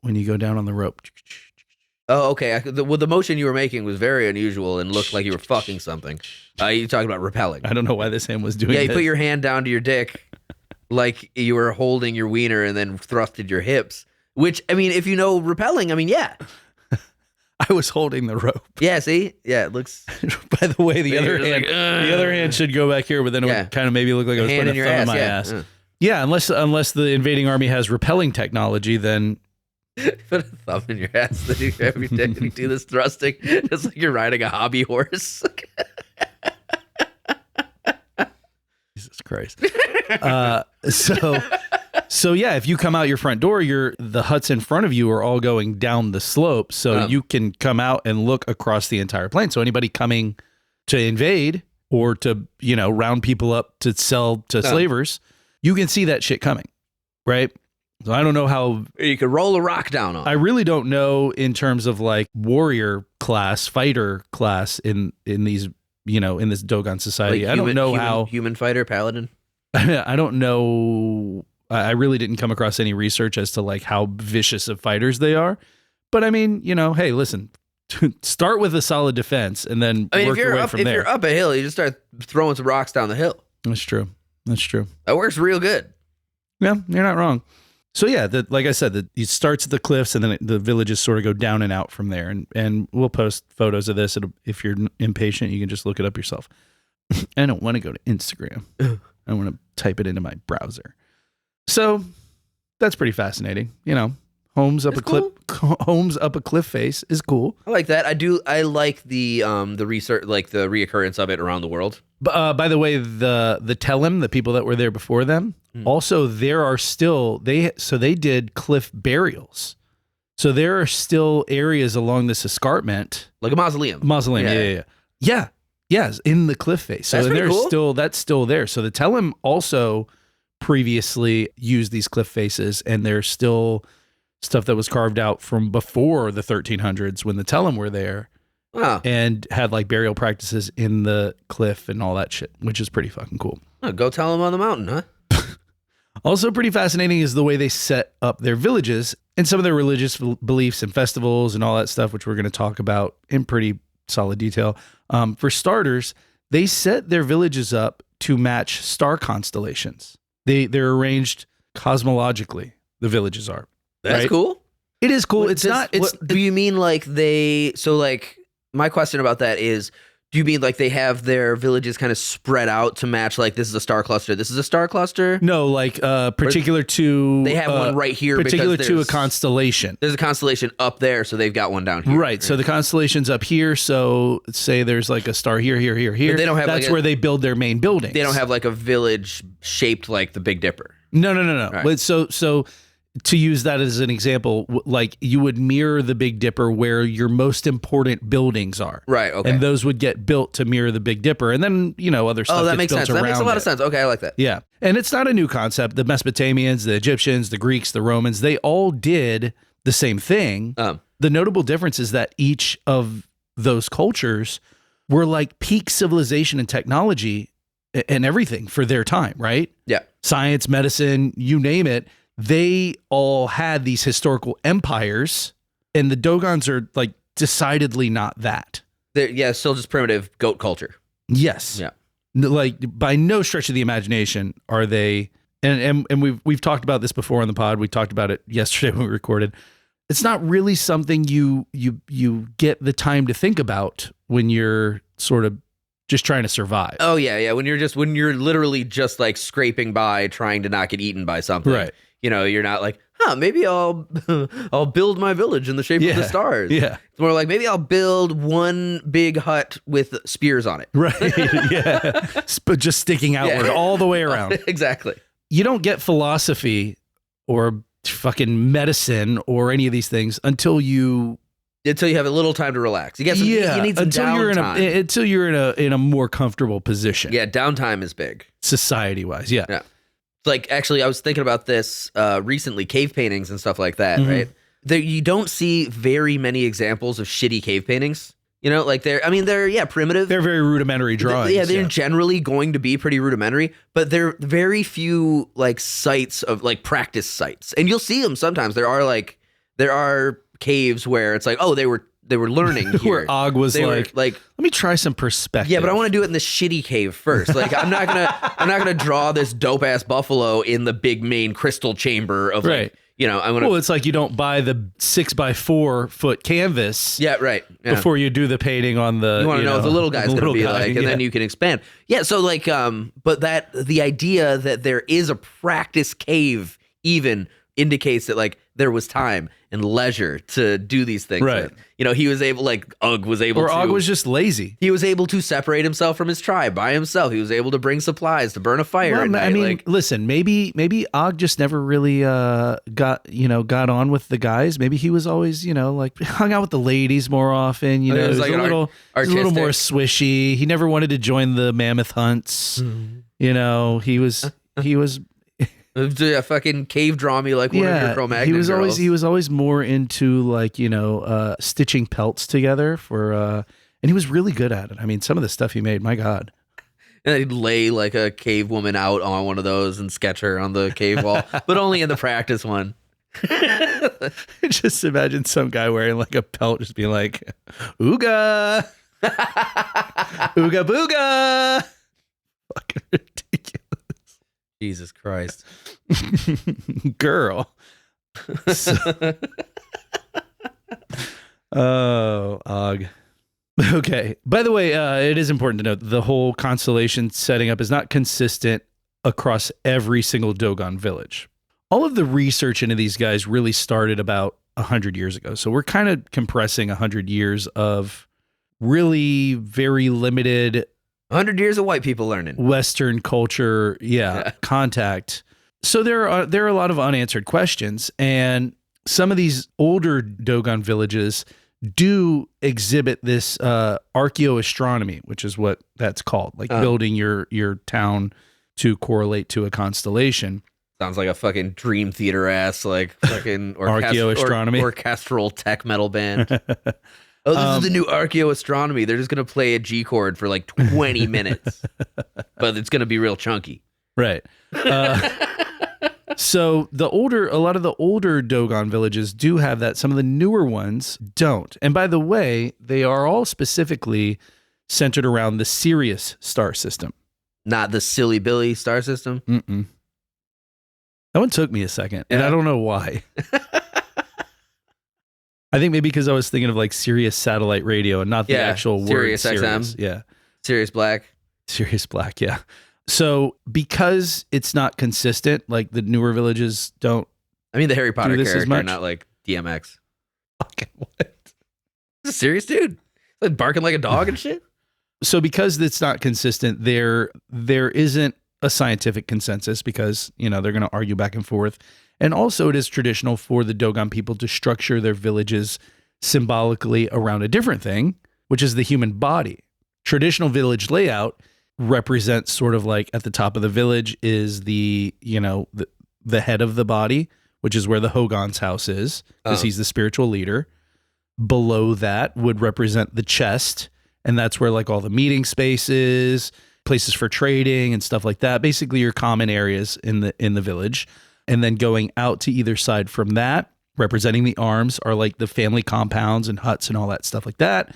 when you go down on the rope. Oh, okay. The motion you were making was very unusual and looked like you were fucking something. You talking about repelling? I don't know why this hand was doing. Yeah, you this. put your hand down to your dick, like you were holding your wiener, and then thrusted your hips. Which, I mean, if you know repelling, I mean, yeah. I was holding the rope. Yeah, see? Yeah, it looks... By the way, the other hand should go back here, but then it would kind of maybe look like I was putting a thumb in my ass. Yeah, unless the invading army has repelling technology, then... Put a thumb in your ass then you every day and you do this thrusting. It's like you're riding a hobby horse. Jesus Christ. So yeah, if you come out your front door, the huts in front of you are all going down the slope, so you can come out and look across the entire plain. So anybody coming to invade or to round people up to sell to slavers, you can see that shit coming, right? So I don't know how you could roll a rock down on. I really don't know in terms of like warrior class, fighter class in these in this Dogon society. Like I don't know how human fighter paladin. I don't know. I really didn't come across any research as to like how vicious of fighters they are. But I mean, hey, listen, start with a solid defense and then work your way from there. If you're up a hill, you just start throwing some rocks down the hill. That's true. That works real good. Yeah, you're not wrong. So yeah, like I said, it starts at the cliffs and then the villages sort of go down and out from there. And we'll post photos of this. If you're impatient, you can just look it up yourself. I don't want to go to Instagram. I want to type it into my browser. So that's pretty fascinating. Homes up homes up a cliff face is cool. I like that. I like the research, like the reoccurrence of it around the world. By the way, the Telem, the people that were there before them, also there are still they did cliff burials. So there are still areas along this escarpment, like a mausoleum. Yeah, in the cliff face. So that's still there. So the Telem also previously used these cliff faces, and there's still stuff that was carved out from before the 1300s when the Tellem were there Oh, and had like burial practices in the cliff and all that shit, which is pretty fucking cool. go tell them on the mountain, huh? Also pretty fascinating is the way they set up their villages and some of their religious beliefs and festivals and all that stuff, which we're going to talk about in pretty solid detail. For starters, they set their villages up to match star constellations. They're arranged cosmologically. The villages are. That's right? cool. It is cool. What It's does- not. It's what- do you mean like they? So like, my question about that is, do you mean like they have their villages kind of spread out to match like this is a star cluster, this is a star cluster? no like particular to. They have one right here because particular to a there's- constellation. There's a constellation up there, so they've got one down here. Right. So the constellation's up here. So say there's like a star here. But they don't have, That's like, a- where they build their main buildings. They don't have like a village shaped like the Big Dipper. No. Right. But so to use that as an example, like you would mirror the Big Dipper where your most important buildings are. Right. Okay. And those would get built to mirror the Big Dipper. And then, other stuff Oh, that gets makes built sense. That makes a around lot it. of sense. Okay, I like that. Yeah. And it's not a new concept. The Mesopotamians, the Egyptians, the Greeks, the Romans, they all did the same thing. The notable difference is that each of those cultures were like peak civilization and technology and everything for their time, right? Yeah. Science, medicine, you name it. They all had these historical empires, and the Dogons are like decidedly not that. Yeah, still just primitive goat culture. Yes. Yeah. Like by no stretch of the imagination are they, and we've talked about this before on the pod. We talked about it yesterday when we recorded. It's not really something you get the time to think about when you're sort of just trying to survive. Oh yeah. When you're literally just like scraping by, trying to not get eaten by something. Right. You're not like, maybe I'll build my village in the shape of the stars. Yeah. It's more like maybe I'll build one big hut with spears on it. Right. Yeah. But just sticking outward all the way around. Exactly. You don't get philosophy or fucking medicine or any of these things until you Until you have a little time to relax. You get some, you need some until you're downtime. until you're in a more comfortable position. Yeah, downtime is big. Society wise. Yeah. Yeah. Like, actually, I was thinking about this recently, cave paintings and stuff like that, Mhm. right? You don't see very many examples of shitty cave paintings. Like they're primitive. They're very rudimentary drawings. Yeah, they're generally going to be pretty rudimentary, but they're very few like sites of like practice sites. And you'll see them sometimes. There are caves where it's like, oh, they were learning here. Where Og was They were, like, like, let me try some perspective. yeah, but I want to do it in the shitty cave first. Like, I'm not gonna draw this dope ass buffalo in the big main crystal chamber of Right. like, I'm gonna. Well, it's like you don't buy the 6x4 foot canvas Yeah, right. Yeah. before you do the painting on the. You want to know what the little guy's going to be like, and yeah. then you can expand. Yeah, so like, but the idea that there is a practice cave even indicates that like there was time and leisure to do these things. Right. with. He was able, like Og was able Or to. Og was just lazy. He was able to separate himself from his tribe by himself. He was able to bring supplies to burn a fire. Well, at night. I mean, like, listen, maybe Og just never really got on with the guys. Maybe he was always like hung out with the ladies more often. It was He was like a an little artistic. more swishy. He never wanted to join the mammoth hunts. He was to fucking cave draw me like one of your Cro-Magnon he was girls. always more into like stitching pelts together for and he was really good at it. I mean, some of the stuff he made, my God. And he'd lay like a cave woman out on one of those and sketch her on the cave wall, but only in the practice one. Just imagine some guy wearing like a pelt just being like, ooga, ooga booga. Fucking ridiculous. Jesus Christ. Girl. Oh, Og. Okay. By the way, it is important to note the whole constellation setting up is not consistent across every single Dogon village. All of the research into these guys really started about 100 years ago. So we're kind of compressing 100 years of really very limited 100 years of white people learning. Western culture, contact. So there are a lot of unanswered questions, and some of these older Dogon villages do exhibit this archaeoastronomy, which is what that's called, like building your town to correlate to a constellation. Sounds like a fucking Dream Theater ass, like fucking Archaeoastronomy. orchestral tech metal band. Oh, this is the new archaeoastronomy. They're just gonna play a G chord for like 20 minutes, but it's gonna be real chunky. Right. So a lot of the older Dogon villages do have that. Some of the newer ones don't. And by the way, they are all specifically centered around the Sirius star system. Not the Silly Billy star system. Mm-mm. That one took me a second, and I don't know why. I think maybe because I was thinking of like Sirius satellite radio and not the actual word Sirius Sirius. XM. Yeah. Sirius Black. Sirius Black, yeah. So because it's not consistent, like the newer villages don't. I mean, the Harry Potter this as character, much? not like DMX. Fucking what? Is it serious, dude? Like barking like a dog and shit? So because it's not consistent, there isn't a scientific consensus because, they're going to argue back and forth. And also it is traditional for the Dogon people to structure their villages symbolically around a different thing, which is the human body. Traditional village layout represents sort of like at the top of the village is the head of the body, which is where the Hogon's house is because he's the spiritual leader. Below that would represent the chest, and that's where like all the meeting spaces, places for trading and stuff like that. Basically your common areas in the village. And then going out to either side from that, representing the arms, are like the family compounds and huts and all that stuff like that.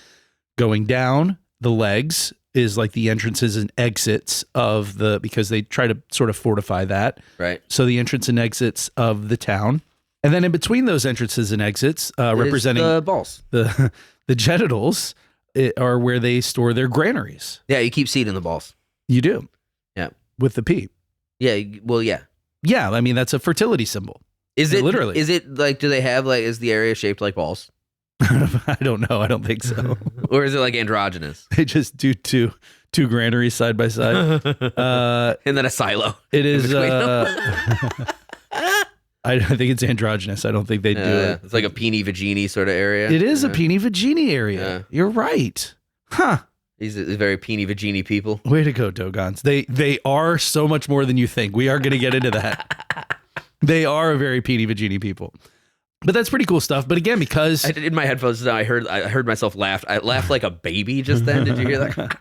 Going down, the legs is like the entrances and exits because they try to sort of fortify that. Right. So the entrance and exits of the town. And then in between those entrances and exits, representing the balls, the genitals, are where they store their granaries. Yeah, you keep seed in the balls. You do. Yeah. With the pee. Yeah, well, yeah. Yeah, I mean, that's a fertility symbol. Is it literally? Is it like, do they have like, is the area shaped like balls? I don't know. I don't think so. Or is it like androgynous? They just do two granaries side by side. And then a silo. It is. I think it's androgynous. I don't think they do it. It's like a peenie vagini sort of area. It is a peenie vagini area. Yeah. You're right. Huh. These are very peenie vagini people. Way to go, Dogons. They are so much more than you think. We are going to get into that. They are a very peenie vagini people. But that's pretty cool stuff. But again, because in my headphones, I heard myself laugh. I laughed like a baby just then. Did you hear that?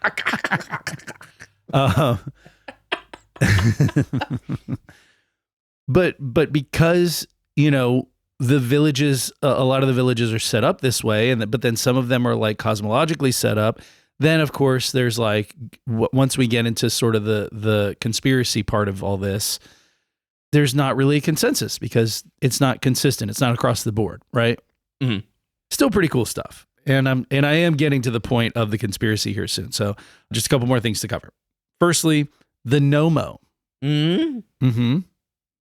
But because, the villages, a lot of the villages are set up this way, but then some of them are like cosmologically set up. Then, of course, there's like, once we get into sort of the conspiracy part of all this, there's not really a consensus because it's not consistent. It's not across the board, right? Mm-hmm. Still pretty cool stuff. And I am getting to the point of the conspiracy here soon. So just a couple more things to cover. Firstly, the Nomo. Mm-hmm.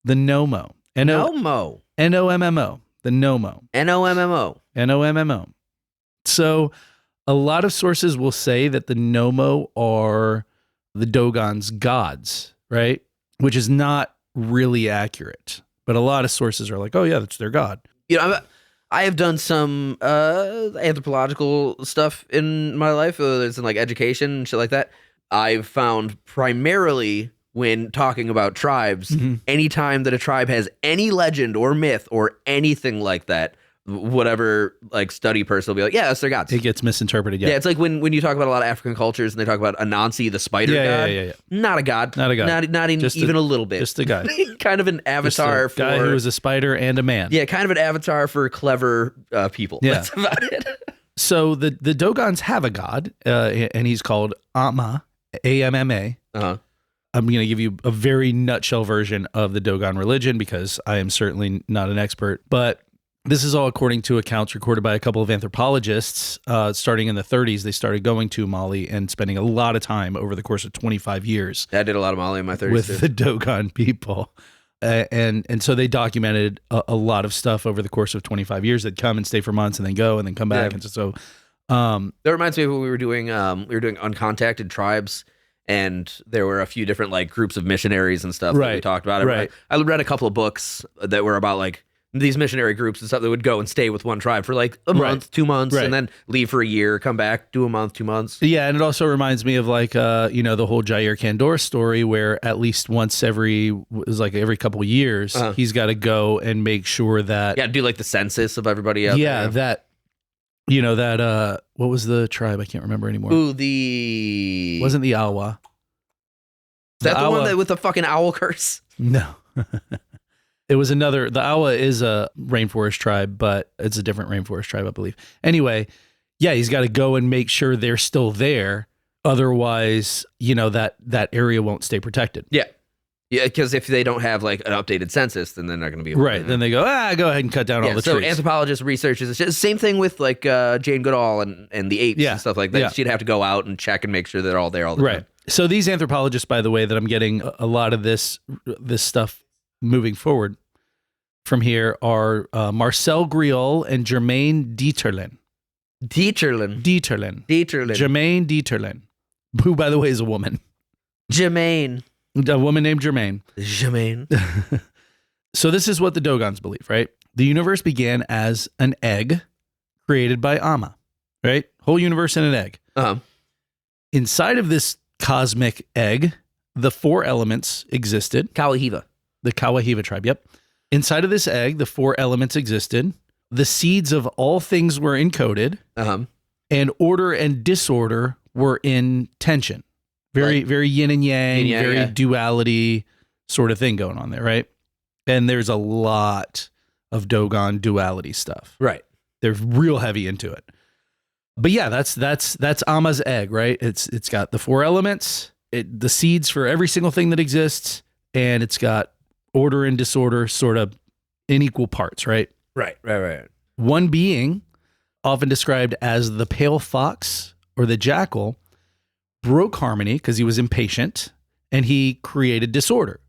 The Nomo. Nomo. Nommo. The Nomo. Nommo. Nommo. So a lot of sources will say that the Nomo are the Dogon's gods, right? Which is not really accurate. But a lot of sources are like, oh yeah, that's their god. I have done some anthropological stuff in my life, whether it's in like education and shit like that. I've found primarily when talking about tribes, anytime that a tribe has any legend or myth or anything like that, whatever like study person will be like, yeah, that's their gods. It gets misinterpreted. Yeah, it's like when you talk about a lot of African cultures and they talk about Anansi, the spider god. Yeah. Not a god. Not a god. Not even a little bit. Just a guy. Kind of an avatar for guy who was a spider and a man. Yeah, kind of an avatar for clever people. Yeah. That's about it. So the Dogons have a god, and he's called Amma, A-M-M-A. Uh-huh. I'm going to give you a very nutshell version of the Dogon religion because I am certainly not an expert, but this is all according to accounts recorded by a couple of anthropologists. Starting in the 30s, they started going to Mali and spending a lot of time over the course of 25 years. I did a lot of Mali in my 30s with the Dogon people. And so they documented a lot of stuff over the course of 25 years. They'd come and stay for months and then go and then come back. Yeah. And so that reminds me of what we were doing. We were doing uncontacted tribes, and there were a few different like groups of missionaries and stuff that we talked about. Right. I read a couple of books that were about like these missionary groups and stuff that would go and stay with one tribe for like a month, 2 months, Right. and then leave for a year, come back, do a month, 2 months. Yeah, and it also reminds me of like the whole Jair Kandor story where at least once every couple years he's got to go and make sure that Yeah, do like the census of everybody out there. that what was the tribe? I can't remember anymore. Ooh, the Wasn't the Awa? Is that the one Awa- that with the fucking owl curse? No. It was another. The Awa is a rainforest tribe, but it's a different rainforest tribe, I believe. Anyway, yeah, he's got to go and make sure they're still there. Otherwise, that area won't stay protected. Yeah. Yeah, because if they don't have like an updated census, then they're not going to be able Right. to. Then they go, go ahead and cut down all the so trees. anthropologists, researchers, it's just same thing with like Jane Goodall and the apes and stuff like that. Yeah. She'd have to go out and check and make sure they're all there all the Right. time. So these anthropologists, by the way, that I'm getting a lot of this stuff moving forward from here are Marcel Griol and Germaine Dieterlen. Dieterlen. Germaine Dieterlen, who, by the way, is a woman. Jermaine. A woman named Germaine. Jermaine. So this is what the Dogons believe, right? The universe began as an egg created by Amma, right? Whole universe in an egg. Uh-huh. Inside of this cosmic egg, the 4 elements existed. Kawahiva. The Kawahiva tribe, yep. Inside of this egg, the 4 elements existed. The seeds of all things were encoded, Uh-huh. and order and disorder were in tension. Very yin and yang, very duality sort of thing going on there, right? And there's a lot of Dogon duality stuff. Right. They're real heavy into it. But yeah, that's Amma's egg, right? It's got the 4 elements, the seeds for every single thing that exists, and it's got order and disorder sort of in equal parts, right? Right. One being, often described as the pale fox or the jackal, broke harmony because he was impatient, and he created disorder,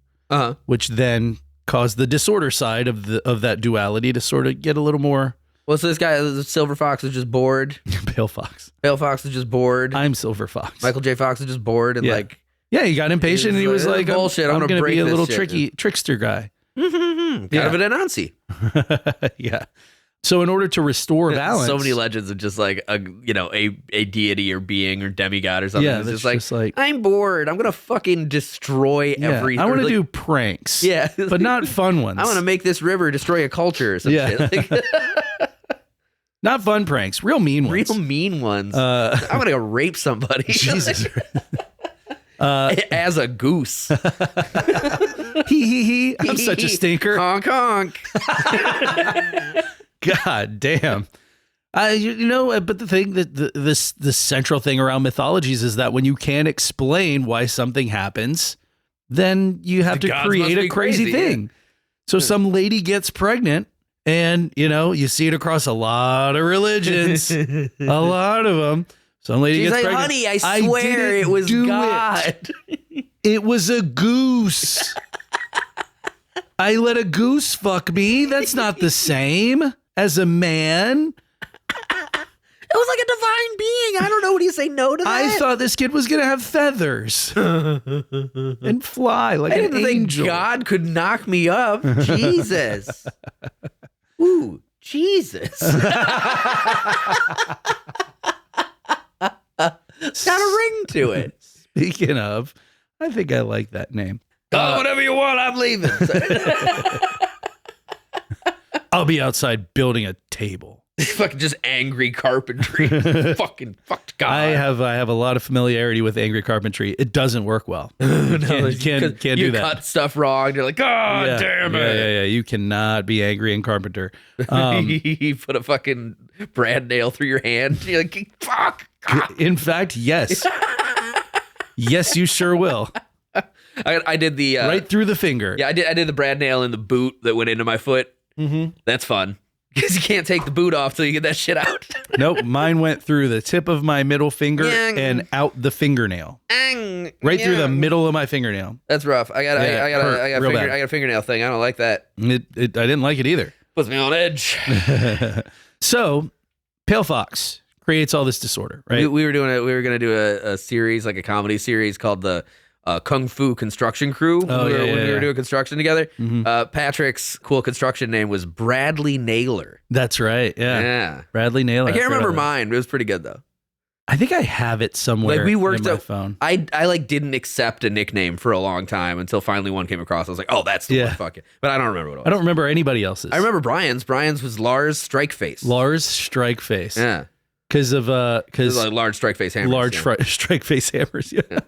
which then caused the disorder side of that duality to sort of get a little more. Well, so this guy, the Silver Fox, is just bored. Pale fox. Pale Fox is just bored. I'm Silver Fox. Michael J. Fox is just bored and Yeah, he got impatient and he was like, bullshit. I'm going gonna to break be a this little shit. trickster guy. kind of an Anansi. Yeah. So in order to restore balance, So many legends of just like a deity or being or demigod or something. Yeah, It's that's just like, just like- I'm bored. I'm gonna fucking destroy everything. I want to Like, do pranks. Yeah. But not fun ones. I want to make this river destroy a culture or some Yeah. shit. Like, Not fun pranks, real mean ones. real mean ones. Uh, I'm gonna go rape somebody. Jesus. As a goose. He. I'm such a stinker. Honk honk. God damn. But the thing that the central thing around mythologies is that when you can't explain why something happens, then you have The to gods create must a be crazy crazy, yeah. thing. So some lady gets pregnant, and you see it across a lot of religions, a lot of them. Some lady She's gets like, pregnant. honey, I swear didn't it was do God. It was a goose. I let a goose fuck me. That's not the same as a man. It was like a divine being. I don't know. What do you say no to that? I thought this kid was gonna have feathers and fly like I an didn't think angel. God could knock me up. Jesus. Ooh, Jesus. It's got a ring to it. Speaking of, I think I like that name. Oh, whatever you want, I'm leaving. I'll be outside building a table. Fucking just angry carpentry. Fucking fucked God. I have a lot of familiarity with angry carpentry. It doesn't work well. You can't do you that. cut stuff wrong. You're like, God damn it. Yeah. You cannot be angry and carpenter. You put a fucking brad nail through your hand. You're like, fuck. God. In fact, yes. Yes, you sure will. I did the Right through the finger. Yeah, I did the brad nail in the boot that went into my foot. Mm-hmm. That's fun because you can't take the boot off till you get that shit out. Nope, mine went through the tip of my middle finger Yeah. and out the fingernail. Right through the middle of my fingernail. That's rough. I got a fingernail thing. I don't like that. I didn't like it either. Puts me on edge. So, Pale Fox creates all this disorder, right? We were going to do a series, like a comedy series called the kung fu construction crew when we were doing construction together. Patrick's cool construction name was Bradley Naylor. That's right. Yeah. Bradley Naylor. I can't remember mine. It was pretty good though. I think I have it somewhere. Like we worked in my out. phone. I like didn't accept a nickname for a long time until finally one came across. I was like, oh, that's the one. Fuck it. But I don't remember what it was. I don't remember anybody else's. I remember Brian's. Brian's was Lars Strikeface. Lars Strikeface. Yeah. Because of like large Strikeface hammers. Large Strikeface hammers. Yeah.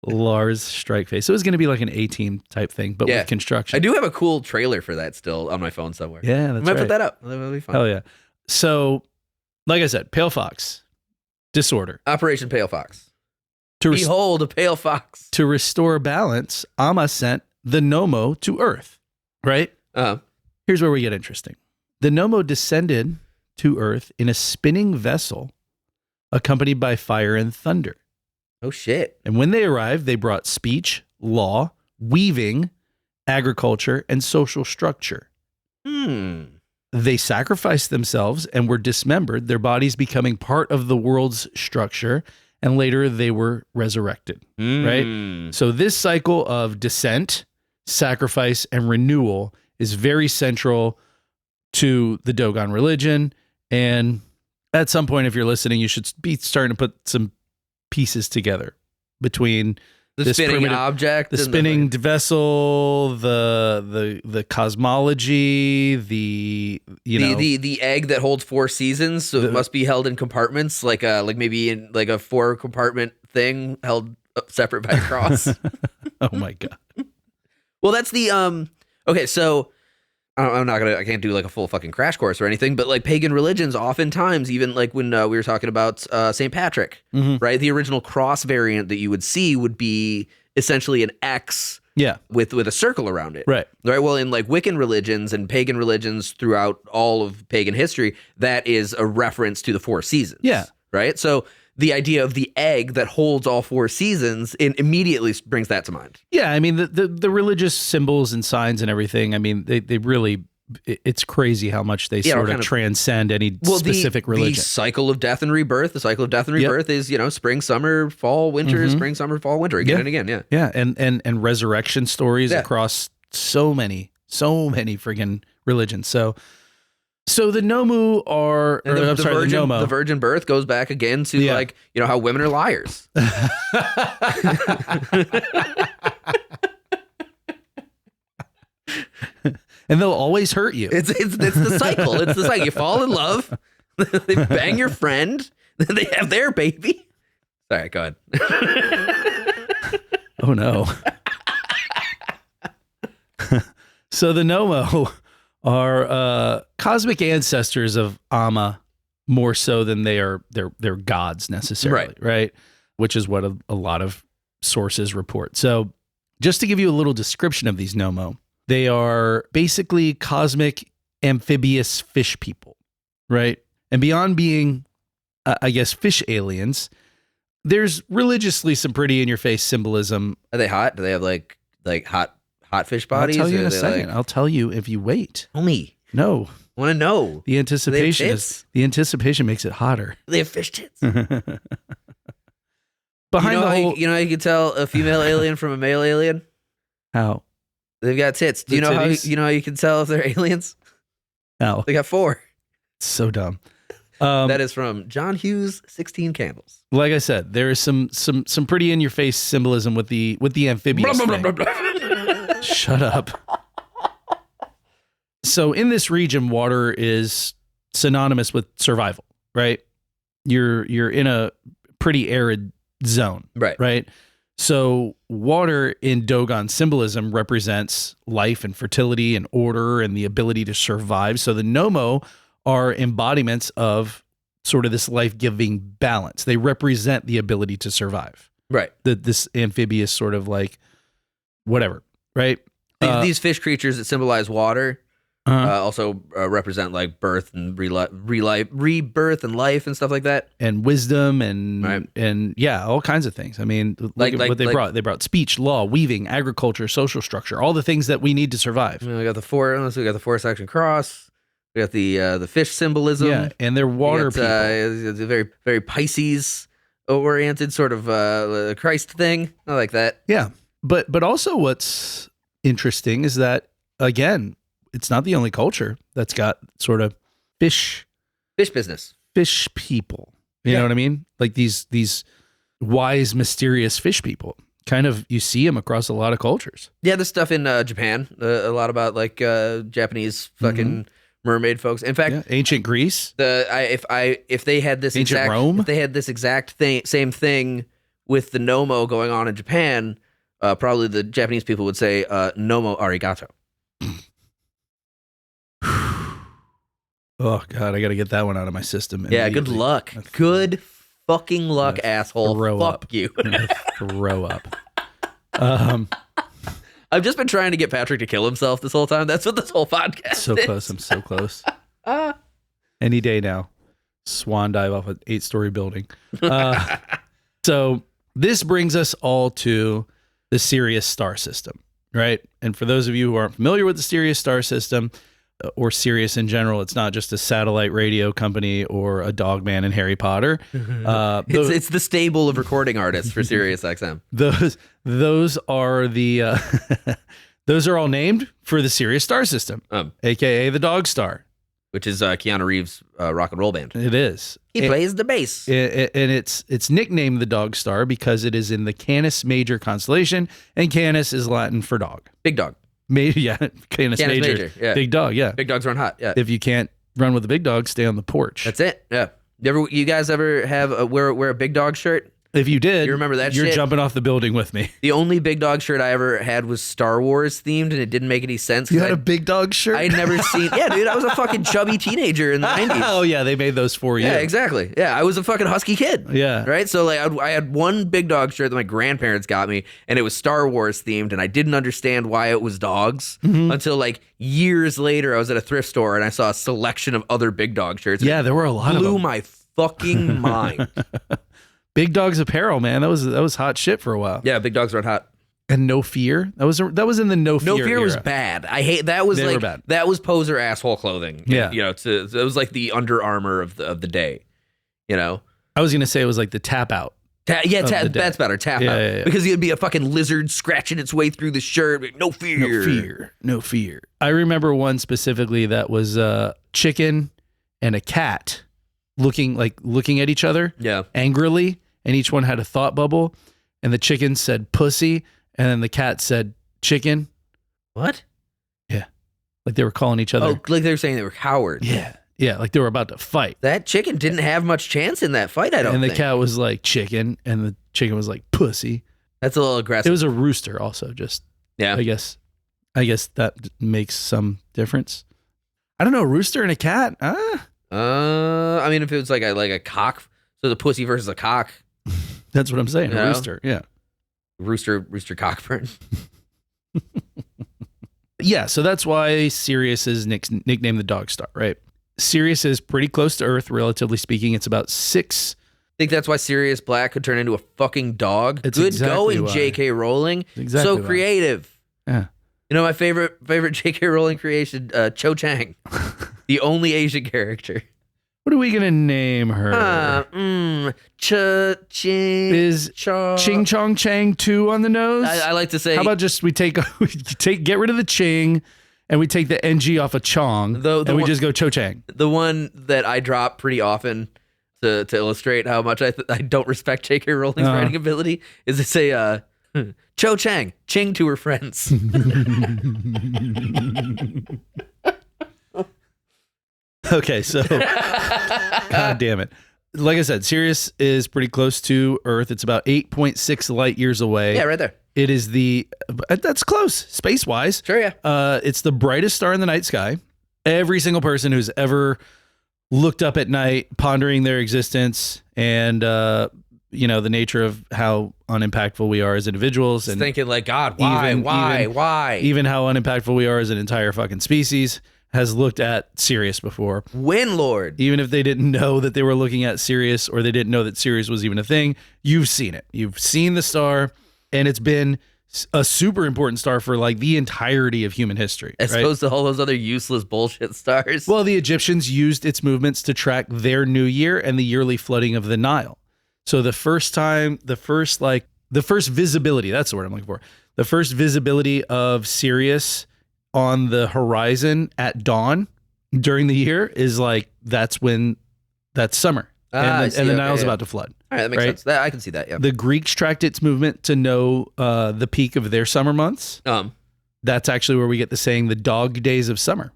Lars Strikeface. So it was going to be like an A-team type thing, but with construction. I do have a cool trailer for that still on my phone somewhere. Yeah, that's I might put that up. That'll be fun. Hell yeah. So, like I said, Pale Fox, disorder. Operation Pale Fox. To Behold a pale fox. To restore balance, Amma sent the Nomo to Earth, right? Here's where we get interesting. The Nomo descended to Earth in a spinning vessel accompanied by fire and thunder. Oh, shit. And when they arrived, they brought speech, law, weaving, agriculture, and social structure. They sacrificed themselves and were dismembered, their bodies becoming part of the world's structure, and later they were resurrected, right? So this cycle of descent, sacrifice, and renewal is very central to the Dogon religion. And at some point, if you're listening, you should be starting to put some pieces together between the spinning object, the spinning vessel, the cosmology, the egg that holds 4 seasons, so it must be held in compartments, like maybe in like a 4-compartment thing held separate by a cross. Oh my god. Well, that's the okay, so I can't do like a full fucking crash course or anything, but like pagan religions, oftentimes, even like when we were talking about St. Patrick, right? The original cross variant that you would see would be essentially an X with a circle around it. Right. Well, in like Wiccan religions and pagan religions throughout all of pagan history, that is a reference to the 4 seasons. Yeah. Right? So the idea of the egg that holds all 4 seasons immediately brings that to mind. Yeah, I mean, the religious symbols and signs and everything, I mean, they really, it's crazy how much they sort of transcend any specific religion. The cycle of death and rebirth, is, spring, summer, fall, winter, spring, summer, fall, winter, again and again, yeah. Yeah, and resurrection stories across so many friggin' religions. So the Nomu are, the virgin birth goes back again to how women are liars. And they'll always hurt you. It's the cycle. It's the cycle. You fall in love, they bang your friend, then they have their baby. Sorry, go ahead. Oh no. So the Nomo are cosmic ancestors of Amma more so than they're gods necessarily, right? Which is what a lot of sources report. So just to give you a little description of these Nomo, they are basically cosmic amphibious fish people, right? And beyond being, I guess, fish aliens, there's religiously some pretty in-your-face symbolism. Are they hot? Do they have like hot fish bodies? I'll tell you in a second. I'll tell you if you wait. Tell me. No. I want to know. The anticipation makes it hotter. They have fish tits. Behind you know how you can tell a female alien from a male alien? How? They've got tits. Do you know how you can tell if they're aliens? How? They got 4. It's so dumb. That is from John Hughes' 16 Candles. Like I said, there is some pretty in your face symbolism with the amphibious thing. Shut up. So in this region, water is synonymous with survival, right? You're in a pretty arid zone, right? So water in Dogon symbolism represents life and fertility and order and the ability to survive. So the Nomo are embodiments of sort of this life-giving balance. They represent the ability to survive. Right. This amphibious sort of like whatever, right? These fish creatures that symbolize water also represent like birth and rebirth and life and stuff like that. And wisdom and yeah, all kinds of things. I mean, look at what they brought. They brought speech, law, weaving, agriculture, social structure, all the things that we need to survive. We got the 4-section cross. We got the fish symbolism. Yeah, and they're water people. It's a very, very Pisces oriented sort of Christ thing. I like that. Yeah. But also what's interesting is that, again, it's not the only culture that's got sort of fish business. Fish people. You know what I mean? Like these wise, mysterious fish people. Kind of, you see them across a lot of cultures. Yeah, there's stuff in Japan, a lot about like Japanese fucking mermaid folks. In fact, ancient Greece. If they had this ancient exact Rome, if they had this exact same thing with the Nomo going on in Japan, probably the Japanese people would say Nomo arigato. Oh God, I got to get that one out of my system. Yeah, good luck. Good fucking luck, asshole. Fuck you. Throw up. I've just been trying to get Patrick to kill himself this whole time. That's what this whole podcast So is. close. I'm so close. Any day now. Swan dive off an 8-story building. So this brings us all to the Sirius star system, right? And for those of you who aren't familiar with the Sirius star system, or Sirius in general, it's not just a satellite radio company or a dog man in Harry Potter. It's the stable of recording artists for Sirius XM. Those are the those are all named for the Sirius star system, aka the Dog Star, which is Keanu Reeves' rock and roll band. It is. He plays the bass, and it's nicknamed the Dog Star because it is in the Canis Major constellation, and Canis is Latin for dog. Big dog. Canis Major. Yeah. Big dog, yeah. Big dogs run hot, yeah. If you can't run with a big dog, stay on the porch. That's it, yeah. You guys ever have wear a big dog shirt? If you did, you remember that you're shit? jumping off the building with me. The only big dog shirt I ever had was Star Wars themed, and it didn't make any sense. You had a big dog shirt? I'd never seen... Yeah, dude, I was a fucking chubby teenager in the 90s. Oh, yeah, they made those for you. Yeah, exactly. Yeah, I was a fucking husky kid. Yeah. Right? So, like, I had one big dog shirt that my grandparents got me, and it was Star Wars themed, and I didn't understand why it was dogs until, like, years later I was at a thrift store, and I saw a selection of other big dog shirts. Yeah, there were a lot of them. Blew my fucking mind. Big Dogs apparel, man. That was hot shit for a while. Yeah, big dogs run hot. And No Fear. That was in the No Fear. No Fear era. was bad. I hate that. Was They like were bad. That was poser asshole clothing. Yeah, you know, it was like the Under Armour of the day. You know, I was gonna say it was like the Tap Out. That's better. Tap out. Yeah. Because it'd be a fucking lizard scratching its way through the shirt. No fear. No fear. No fear. I remember one specifically that was a chicken and a cat looking at each other. Yeah. Angrily. And each one had a thought bubble, and the chicken said pussy, and then the cat said chicken. What? Yeah. Like they were calling each other. Oh, like they were saying they were cowards. Yeah. Yeah, like they were about to fight. That chicken didn't have much chance in that fight, I don't think. And the cat was like chicken, and the chicken was like pussy. That's a little aggressive. It was a rooster also, just yeah. I guess that makes some difference. I don't know, a rooster and a cat? I mean, if it was like a cock, so the pussy versus a cock. That's what I'm saying. You a know? rooster, yeah. Rooster cockburn. Yeah, so that's why Sirius is nicknamed the Dog Star, right? Sirius is pretty close to Earth, relatively speaking. It's about 6. Think that's why Sirius Black could turn into a fucking dog? It's Good exactly going, why. J.K. Rowling. Exactly so why. creative. Yeah. You know my favorite J.K. Rowling creation, Cho Chang, the only Asian character. What are we gonna name her? Is Ching Chong Chang 2 on the nose? I like to say. How about just we get rid of the Ching, and we take the NG off of Chong, and we just go Cho Chang. The one that I drop pretty often to illustrate how much I don't respect J.K. Rowling's writing ability is to say Cho Chang, Ching to her friends. Okay, so God damn it. Like I said, Sirius is pretty close to Earth. It's about 8.6 light years away. Yeah, right there. It is that's close, space-wise. Sure, yeah. It's the brightest star in the night sky. Every single person who's ever looked up at night, pondering their existence and, the nature of how unimpactful we are as individuals. And thinking like, God, why? Even how unimpactful we are as an entire fucking species has looked at Sirius before. Lord. Even if they didn't know that they were looking at Sirius or they didn't know that Sirius was even a thing, you've seen it. You've seen the star, and it's been a super important star for like the entirety of human history. As opposed to all those other useless bullshit stars. Well, the Egyptians used its movements to track their new year and the yearly flooding of the Nile. So the first visibility, that's the word I'm looking for. The first visibility of Sirius on the horizon at dawn during the year is like, that's summer. And the Nile's about to flood. All right, that makes sense. I can see that, yeah. The Greeks tracked its movement to know the peak of their summer months. That's actually where we get the saying, the dog days of summer.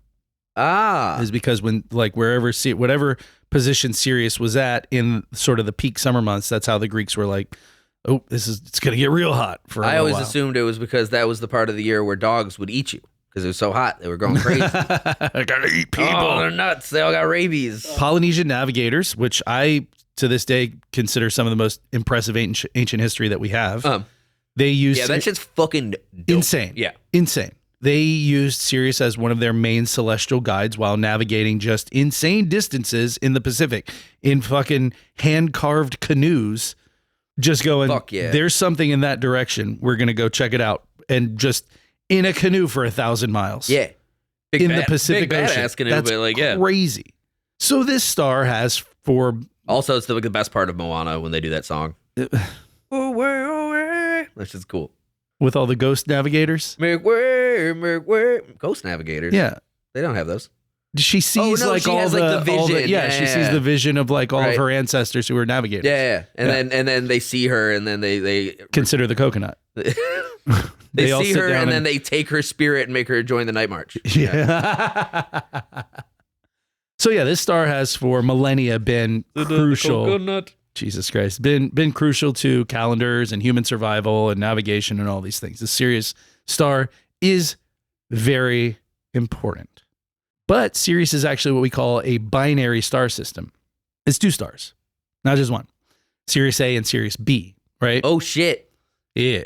Is because when, like, whatever position Sirius was at in sort of the peak summer months, that's how the Greeks were like, oh, it's going to get real hot for a while. I always assumed it was because that was the part of the year where dogs would eat you. Because it was so hot, they were going crazy. I gotta eat people. Oh, they're nuts. They all got rabies. Polynesian navigators, which I, to this day, consider some of the most impressive ancient history that we have. They used... Yeah, that shit's fucking dope. Insane. Yeah. Insane. They used Sirius as one of their main celestial guides while navigating just insane distances in the Pacific in fucking hand-carved canoes, just going, fuck yeah, there's something in that direction. We're going to go check it out. And just... in a canoe for 1,000 miles. Yeah. The Pacific big Ocean. Badass canoe, That's but like, yeah. crazy. So this star has four... Also, it's the best part of Moana when they do that song. Away, away. That's just cool. With all the ghost navigators? Make way, make way. Ghost navigators? Yeah. They don't have those. She sees she has, like, the vision. She sees the vision of like all of Right. her ancestors who were navigators. Yeah. And then they see her and then they Consider the coconut. They all see sit her down and then they take her spirit and make her join the night march. Yeah. So yeah, this star has for millennia been crucial. Coconut. Jesus Christ, been crucial to calendars and human survival and navigation and all these things. The Sirius star is very important. But Sirius is actually what we call a binary star system. It's two stars, not just one. Sirius A and Sirius B, right? Oh shit. Yeah.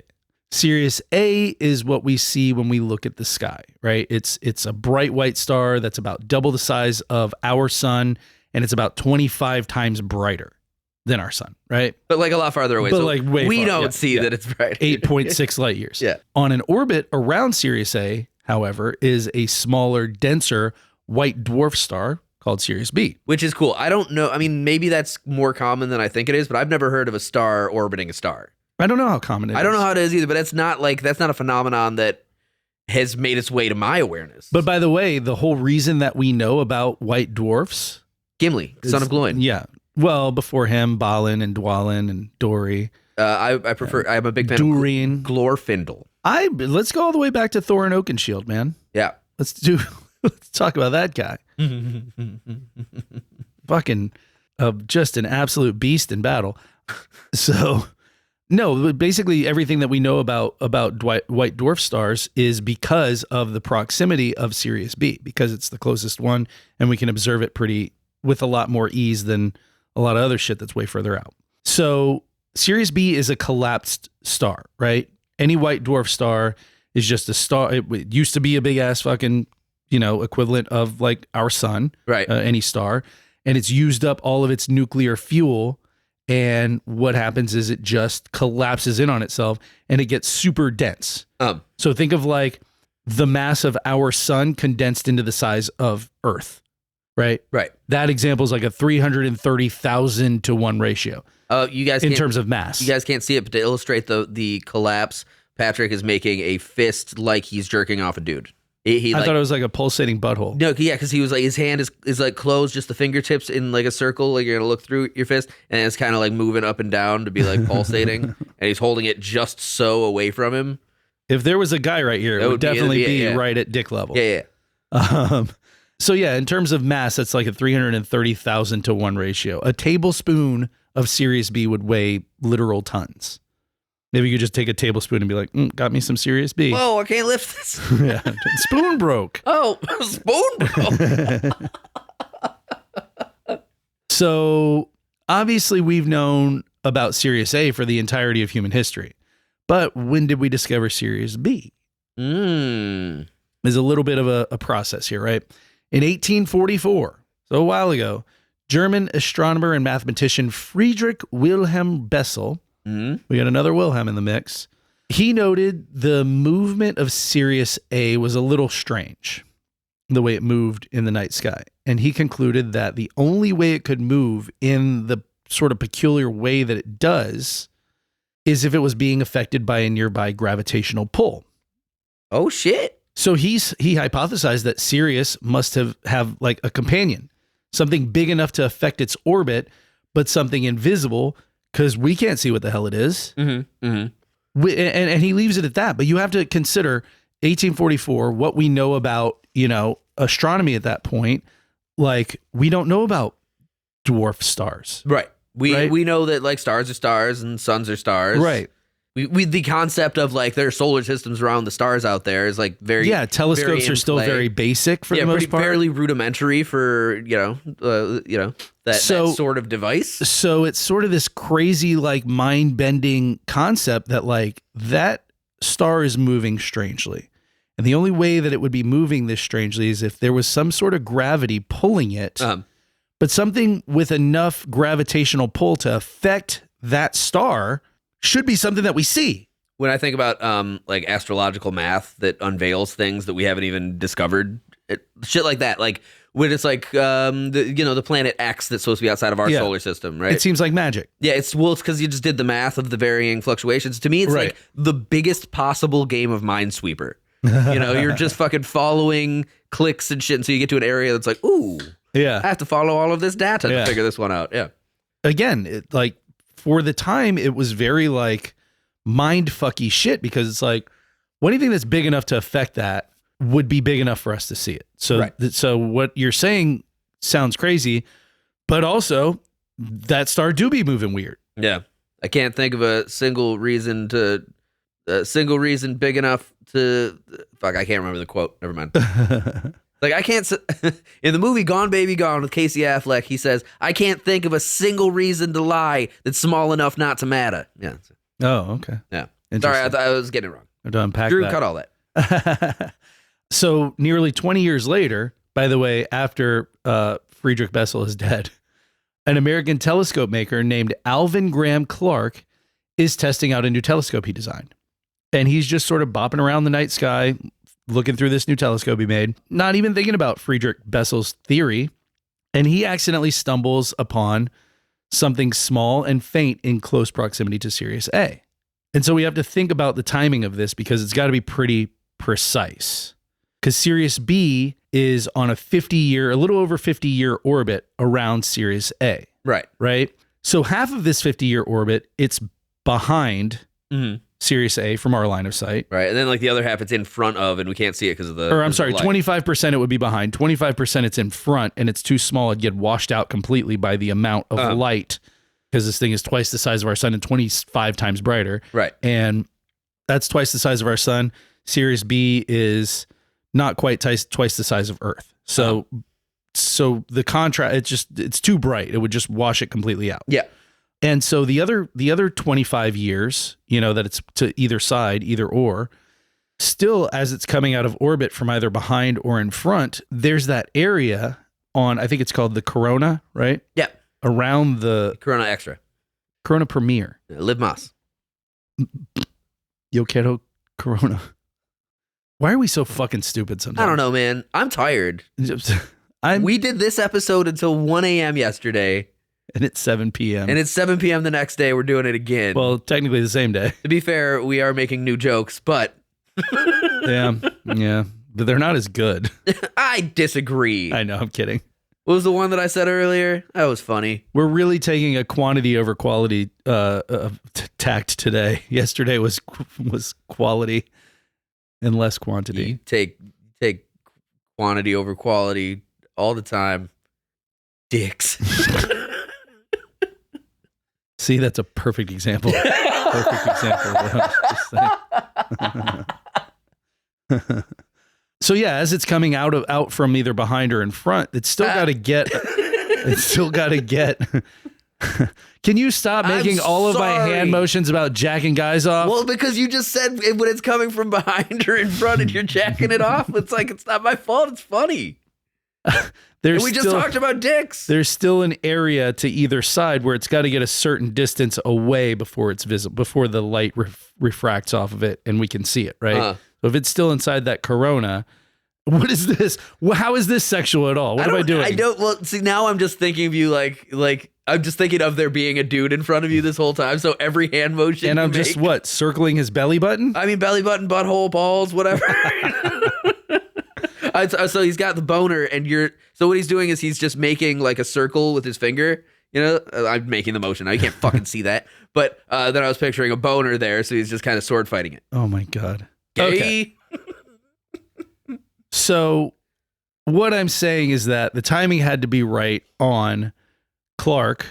Sirius A is what we see when we look at the sky, right? It's a bright white star that's about double the size of our sun, and it's about 25 times brighter than our sun, right? But like a lot farther away. But so like way we far, don't yeah, see yeah. that it's bright. 8.6 light years. Yeah. On an orbit around Sirius A, however, is a smaller, denser white dwarf star called Sirius B. Which is cool. I don't know. I mean, maybe that's more common than I think it is, but I've never heard of a star orbiting a star. I don't know how common it is. I don't know how it is either, but that's not a phenomenon that has made its way to my awareness. But by the way, the whole reason that we know about white dwarfs... Gimli, son of Gloin. Yeah. Well, before him, Balin and Dwalin and Dory. I prefer... I'm a big fan Durin. of Glorfindel. Let's go all the way back to Thorin Oakenshield, man. Yeah. Let's talk about that guy. Fucking just an absolute beast in battle. So... No, basically everything that we know about white dwarf stars is because of the proximity of Sirius B, because it's the closest one, and we can observe it with a lot more ease than a lot of other shit that's way further out. So Sirius B is a collapsed star, right? Any white dwarf star is just a star. It used to be a big ass fucking, equivalent of like our sun, right? Any star, and it's used up all of its nuclear fuel. And what happens is it just collapses in on itself and it gets super dense. So think of like the mass of our sun condensed into the size of Earth, right? Right. That example is like a 330,000 to 1 ratio. You guys in terms of mass. You guys can't see it, but to illustrate the collapse, Patrick is making a fist like he's jerking off a dude. I thought it was like a pulsating butthole. No, yeah, because he was like, his hand is like closed, just the fingertips in like a circle, like you're gonna look through your fist, and it's kind of like moving up and down to be like pulsating, and he's holding it just so away from him. If there was a guy right here, it would definitely be right at dick level. Yeah. So yeah, in terms of mass, that's like a 330,000 to 1 ratio. A tablespoon of Sirius B would weigh literal tons. Maybe you could just take a tablespoon and be like, got me some Sirius B. Whoa, I can't lift this. Yeah, spoon broke. Oh, spoon broke. So obviously we've known about Sirius A for the entirety of human history. But when did we discover Sirius B? There's a little bit of a process here, right? In 1844, so a while ago, German astronomer and mathematician Friedrich Wilhelm Bessel, we got another Wilhelm in the mix. He noted the movement of Sirius A was a little strange, the way it moved in the night sky. And he concluded that the only way it could move in the sort of peculiar way that it does is if it was being affected by a nearby gravitational pull. Oh shit. So he hypothesized that Sirius must have like a companion, something big enough to affect its orbit, but something invisible because we can't see what the hell it is. Mm-hmm. Mm-hmm. And he leaves it at that. But you have to consider 1844, what we know about, astronomy at that point. Like, we don't know about dwarf stars. Right. Right? We know that like stars are stars and suns are stars. Right. We the concept of like there are solar systems around the stars out there is like very telescopes very in are still play. very basic for the most part. Fairly rudimentary for that sort of device. So it's sort of this crazy like mind bending concept that like that star is moving strangely, and the only way that it would be moving this strangely is if there was some sort of gravity pulling it, but something with enough gravitational pull to affect that star. Should be something that we see. When I think about like astrological math that unveils things that we haven't even discovered, shit like that, like when it's like the planet X that's supposed to be outside of our solar system, right? It seems like magic. Yeah, it's because you just did the math of the varying fluctuations. To me, it's like the biggest possible game of Minesweeper. You're just fucking following clicks and shit, and so you get to an area that's like, ooh, I have to follow all of this data to figure this one out. Yeah. Again, for the time, it was very like mind fucky shit because it's like anything that's big enough to affect that would be big enough for us to see it. So, so what you're saying sounds crazy, but also that star do be moving weird. Yeah, I can't think of a single reason big enough to. Fuck, I can't remember the quote. Never mind. Like, I can't, in the movie Gone Baby Gone with Casey Affleck, he says, I can't think of a single reason to lie that's small enough not to matter. Yeah. Oh, okay. Yeah. Sorry, I was getting it wrong. I have to unpack Drew that. cut all that. So nearly 20 years later, by the way, after Friedrich Bessel is dead, an American telescope maker named Alvin Graham Clark is testing out a new telescope he designed. And he's just sort of bopping around the night sky, looking through this new telescope he made, not even thinking about Friedrich Bessel's theory. And he accidentally stumbles upon something small and faint in close proximity to Sirius A. And so we have to think about the timing of this because it's got to be pretty precise. Because Sirius B is on a little over 50-year orbit around Sirius A. Right. Right? So half of this 50-year orbit, it's behind Sirius A from our line of sight. Right. And then like the other half it's in front of and we can't see it because of the... Or I'm sorry, 25% it would be behind. 25% it's in front and it's too small. It'd get washed out completely by the amount of light because this thing is twice the size of our sun and 25 times brighter. Right. And that's twice the size of our sun. Sirius B is not quite twice the size of Earth. So the contrast, it's too bright. It would just wash it completely out. Yeah. And so the other 25 years, that it's to either side, either or, still as it's coming out of orbit from either behind or in front, there's that area on, I think it's called the Corona, right? Yeah. Around the Corona Extra. Corona Premier. Live Mas. Yo quiero Corona. Why are we so fucking stupid sometimes? I don't know, man. I'm tired. We did this episode until 1 a.m. yesterday. And it's 7 p.m. And it's 7 p.m. the next day. We're doing it again. Well, technically the same day. To be fair, we are making new jokes, but... Yeah. But they're not as good. I disagree. I know, I'm kidding. What was the one that I said earlier? That was funny. We're really taking a quantity over quality tact today. Yesterday was quality and less quantity. You take quantity over quality all the time. Dicks. See, that's a perfect example. Perfect example of what I was just saying. So yeah, as it's coming out from either behind or in front, it's still got to get. It's still got to get. Can you stop making all of my hand motions about jacking guys off? Well, because you just said when it's coming from behind or in front and you're jacking it off, it's like it's not my fault. It's funny. We just talked about dicks. There's still an area to either side where it's got to get a certain distance away before it's visible, before the light refracts off of it and we can see it, right? So if it's still inside that corona, What is this? How is this sexual at all? What am I doing? I don't. Well, see, now I'm just thinking of you like I'm just thinking of there being a dude in front of you this whole time. So every hand motion, And I'm you just make- circling his belly button? I mean, belly button, butthole, balls, whatever. So he's got the boner, and so what he's doing is he's just making like a circle with his finger. You know, I'm making the motion. Now you can't fucking see that. But then I was picturing a boner there, so he's just kind of sword fighting it. Oh my God. Gay. Okay. So what I'm saying is that the timing had to be right on Clark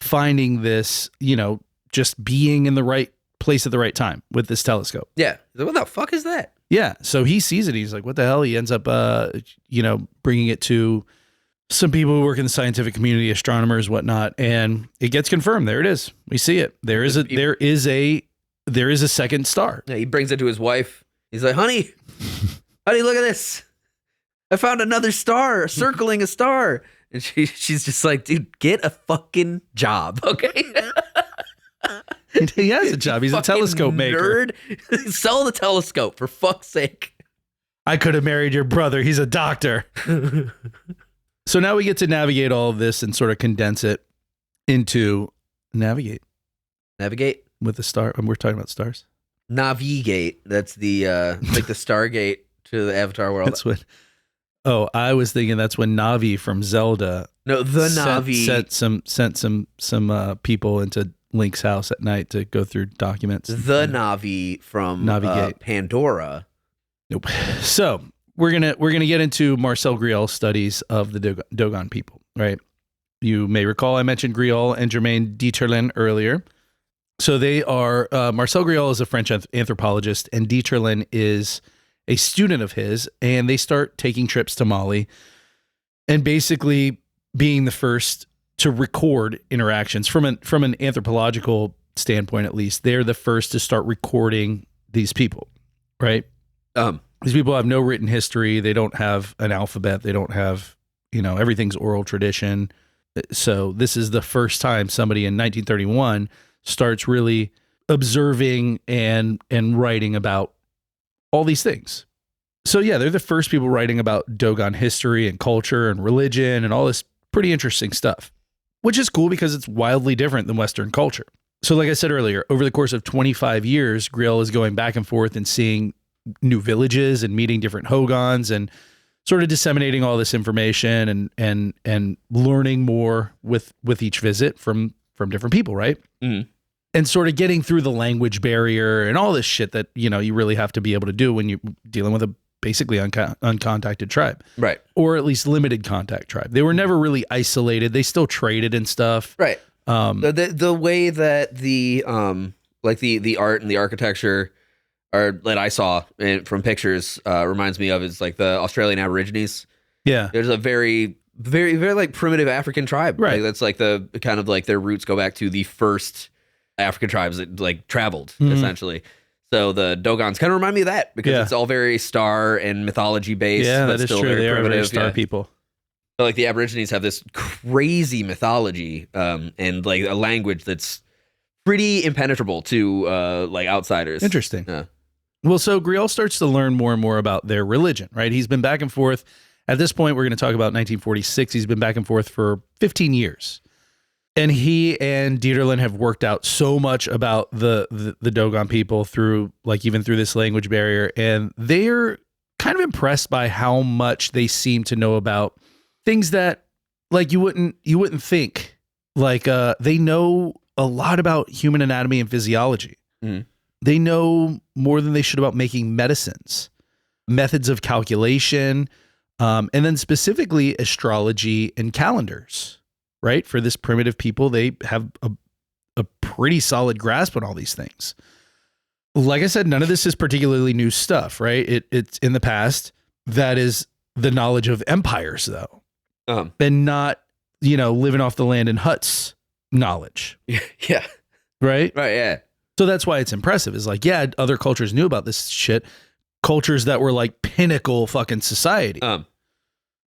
finding this, just being in the right place at the right time with this telescope. Yeah. What the fuck is that? Yeah. So he sees it. He's like, what the hell? He ends up, bringing it to some people who work in the scientific community, astronomers, whatnot. And it gets confirmed. There it is. We see it. There is a second star. Yeah, he brings it to his wife. He's like, honey, look at this. I found another star circling a star. And she's just like, dude, get a fucking job, okay? He has a job. He's a Fucking telescope maker. Nerd. Sell the telescope, for fuck's sake. I could have married your brother. He's a doctor. So now we get to navigate all of this and sort of condense it into navigate with the star. And we're talking about stars. Navigate. That's the like the Stargate to the Avatar world. That's what. Oh, I was thinking that's when Navi from Zelda. No, the Navi sent some people into Link's house at night to go through documents. The Navi from Navigate. Pandora. Nope. So we're gonna get into Marcel Grial's studies of the Dogon people. Right. You may recall I mentioned Grial and Germain Dieterlen earlier. So they are Marcel Grial is a French anthropologist, and Dieterlen is a student of his, and they start taking trips to Mali and basically being the first to record interactions from an anthropological standpoint. At least they're the first to start recording these people, right? These people have no written history. They don't have an alphabet. They don't have, everything's oral tradition. So this is the first time somebody in 1931 starts really observing and writing about all these things. So yeah, they're the first people writing about Dogon history and culture and religion and all this pretty interesting stuff, which is cool because it's wildly different than Western culture. So like I said earlier, over the course of 25 years, Grial is going back and forth and seeing new villages and meeting different Hogons and sort of disseminating all this information and learning more with each visit from different people, right? Mm-hmm. And sort of getting through the language barrier and all this shit that, you really have to be able to do when you're dealing with a basically uncontacted tribe. Right. Or at least limited contact tribe. They were never really isolated. They still traded and stuff. Right. The way that the art and the architecture that I saw from pictures reminds me of is like the Australian Aborigines. Yeah. There's a very, very, very like primitive African tribe. Right. Like, that's like the kind of like their roots go back to the first African tribes that like traveled essentially. So the Dogons kind of remind me of that because it's all very star and mythology based. Yeah, but that is still true. very They are very primitive. star people. But like the Aborigines have this crazy mythology and like a language that's pretty impenetrable to like outsiders. Interesting. Yeah. Well, so Grial starts to learn more and more about their religion, right? He's been back and forth. At this point, we're going to talk about 1946. He's been back and forth for 15 years. And he and Dieterlen have worked out so much about the Dogon people through, like, even through this language barrier. And they're kind of impressed by how much they seem to know about things that, like, you wouldn't think. Like, they know a lot about human anatomy and physiology. Mm-hmm. They know more than they should about making medicines, methods of calculation, and then specifically astrology and calendars. Right? For this primitive people, they have a pretty solid grasp on all these things. Like I said, none of this is particularly new stuff, right? It's in the past. That is the knowledge of empires, though. And not, living off the land in huts knowledge. Yeah. Right? Right, yeah. So that's why it's impressive. Is like, yeah, other cultures knew about this shit. Cultures that were like pinnacle fucking society.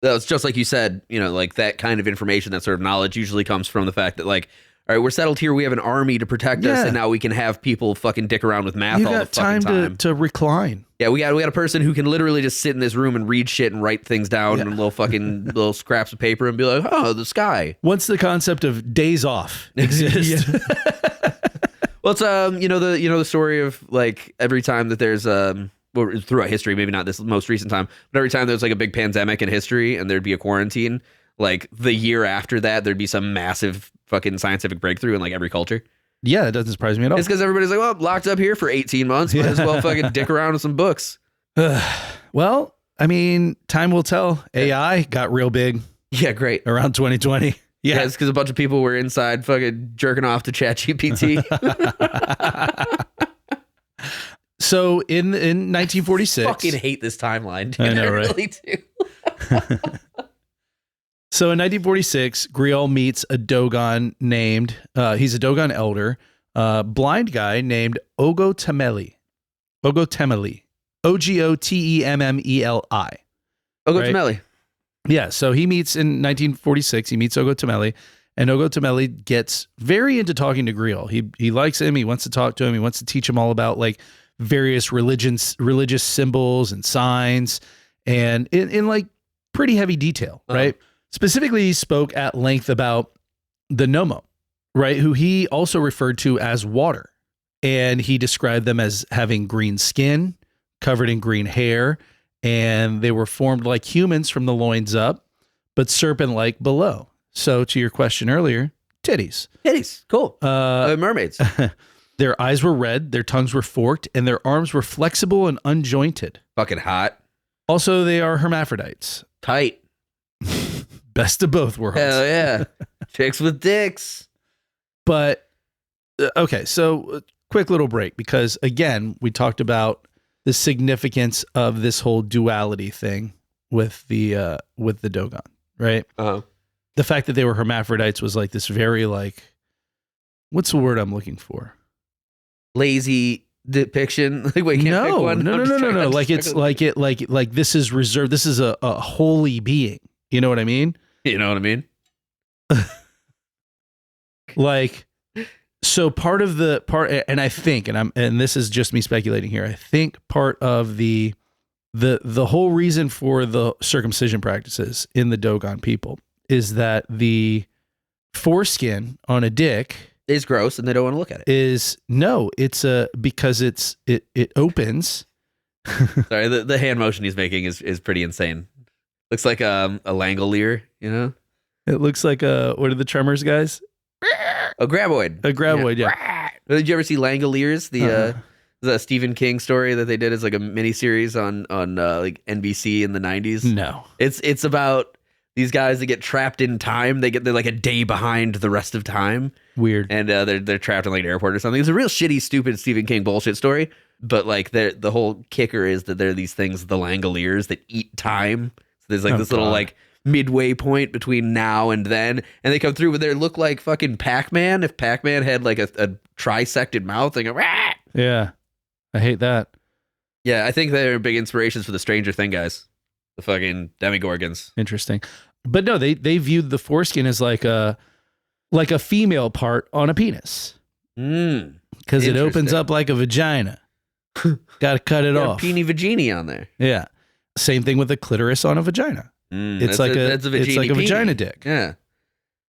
It's just like you said, like that kind of information, that sort of knowledge usually comes from the fact that like all right, we're settled here. We have an army to protect us, Yeah. and now we can have people fucking dick around with math You all the got fucking time to recline. Yeah, we got a person who can literally just sit in this room and read shit and write things down in little fucking little scraps of paper and be like, oh, the sky. Once the concept of days off exists. Well, it's the story of like every time that there's well, throughout history, maybe not this most recent time, but every time there's like a big pandemic in history and there'd be a quarantine, like the year after that, there'd be some massive fucking scientific breakthrough in like every culture. Yeah, it doesn't surprise me at all. It's because everybody's like, well, locked up here for 18 months. Might as well fucking dick around with some books. Well, I mean, time will tell. AI got real big Yeah, great. around 2020. Yeah, it's because a bunch of people were inside fucking jerking off to ChatGPT. So in 1946, Fucking hate this timeline, dude. I know, right? Really do. So in 1946, Griol meets a Dogon named, he's a Dogon elder, blind guy named Ogotemeli. Ogotemmeli. Ogottemmeli. Ogotemeli. Yeah, so he meets in 1946, he meets Ogotemeli, and Ogotemeli gets very into talking to Griol. He likes him, he wants to talk to him, he wants to teach him all about like various religious symbols and signs, and in like pretty heavy detail, right? Specifically, he spoke at length about the Nomo, right? Who he also referred to as water. And he described them as having green skin, covered in green hair, and they were formed like humans from the loins up, but serpent-like below. So to your question earlier, titties. Titties. Cool. Mermaids. Their eyes were red, their tongues were forked, and their arms were flexible and unjointed. Fucking hot. Also, they are hermaphrodites. Tight. Best of both worlds. Hell yeah. Chicks with dicks. But, okay, so quick little break, because again, we talked about the significance of this whole duality thing with the Dogon, right? Uh-huh. The fact that they were hermaphrodites was like this very like, what's the word I'm looking for? Lazy depiction. Like, wait, can't pick one? No. Like it's like this is reserved. This is a holy being. You know what I mean? You know what I mean? Like, so part of the part, and I think, and this is just me speculating here, I think part of the whole reason for the circumcision practices in the Dogon people is that the foreskin on a dick Is gross and they don't want to look at it. is because it opens. Sorry, the hand motion he's making is pretty insane. Looks like a Langolier, you know? It looks like what are the Tremors guys? A graboid. A graboid, yeah. Did you ever see Langoliers? The Stephen King story that they did as like a miniseries on like NBC in the 90s. No. It's about these guys that get trapped in time. They're like a day behind the rest of time. Weird. And they're trapped in like an airport or something. It's a real shitty, stupid Stephen King bullshit story. But like the whole kicker is that there are these things, the Langoliers, that eat time. So there's like this little like midway point between now and then, and they come through with their look like fucking Pac-Man. If Pac-Man had like a trisected mouth, they go, rah! Yeah. I hate that. Yeah, I think they're big inspirations for the Stranger Thing guys. The fucking Demogorgons. Interesting. But no, they viewed the foreskin as like a female part on a penis. Because it opens up like a vagina. Got to cut it off. Peeny vagini on there. Yeah. Same thing with the clitoris on a vagina. It's like a vagina dick. Yeah.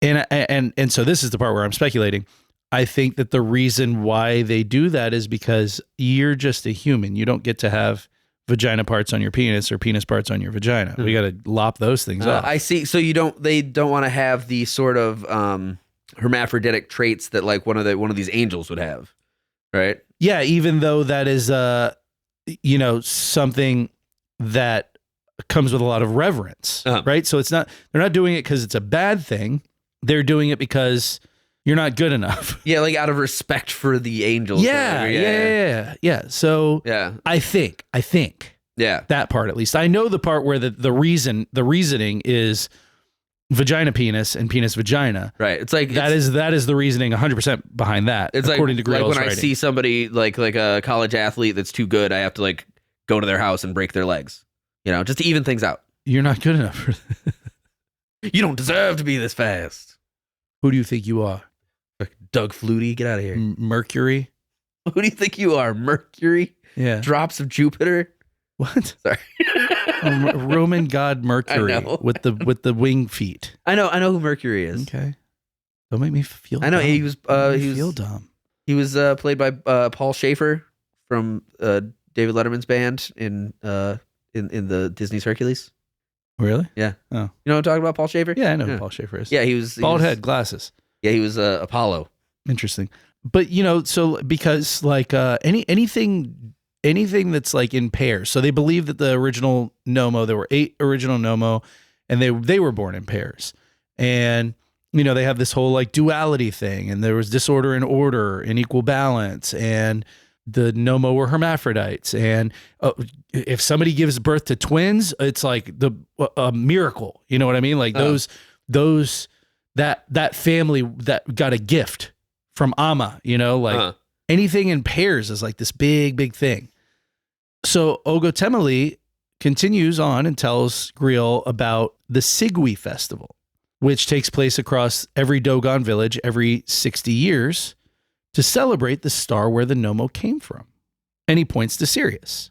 And so this is the part where I'm speculating. I think that the reason why they do that is because you're just a human. You don't get to have vagina parts on your penis or penis parts on your vagina. We got to lop those things off. I see. So they don't want to have the sort of hermaphroditic traits that like one of these angels would have, right? Yeah, even though that is something that comes with a lot of reverence, right? So they're not doing it because it's a bad thing. They're doing it because you're not good enough. Yeah, like out of respect for the angels. Yeah. So yeah, I think yeah, that part at least. I know the part where the reasoning is vagina penis and penis vagina. Right. It's like that is the reasoning 100% behind that. It's according like, to Griol's like when writing. I see somebody like a college athlete that's too good, I have to like go to their house and break their legs. You know, just to even things out. You're not good enough for You don't deserve to be this fast. Who do you think you are? Doug Flutie, get out of here. Mercury. Who do you think you are? Mercury? Yeah. Drops of Jupiter? What? Sorry. Roman god Mercury I know. with the wing feet. I know who Mercury is. Okay. Don't make me feel I know dumb. he was Don't make he me feel was dumb. he was played by Paul Schaefer from David Letterman's band in the Disney's Hercules. Really? Yeah. Oh. You know what I'm talking about, Paul Schaefer? Yeah, I know who Paul Schaefer is. Yeah, he was Bald head, glasses. Yeah, he was Apollo. Interesting. But so because like anything that's like in pairs. So they believe that the original Nomo, there were 8 original Nomo, and they were born in pairs. And they have this whole like duality thing, and there was disorder and order and equal balance, and the Nomo were hermaphrodites. And if somebody gives birth to twins, it's like a miracle. You know what I mean? Like that family that got a gift from Amma, anything in pairs is like this big thing. So Ogotemeli continues on and tells Griol about the Sigwi festival, which takes place across every Dogon village every 60 years to celebrate the star where the Nomo came from. And he points to Sirius.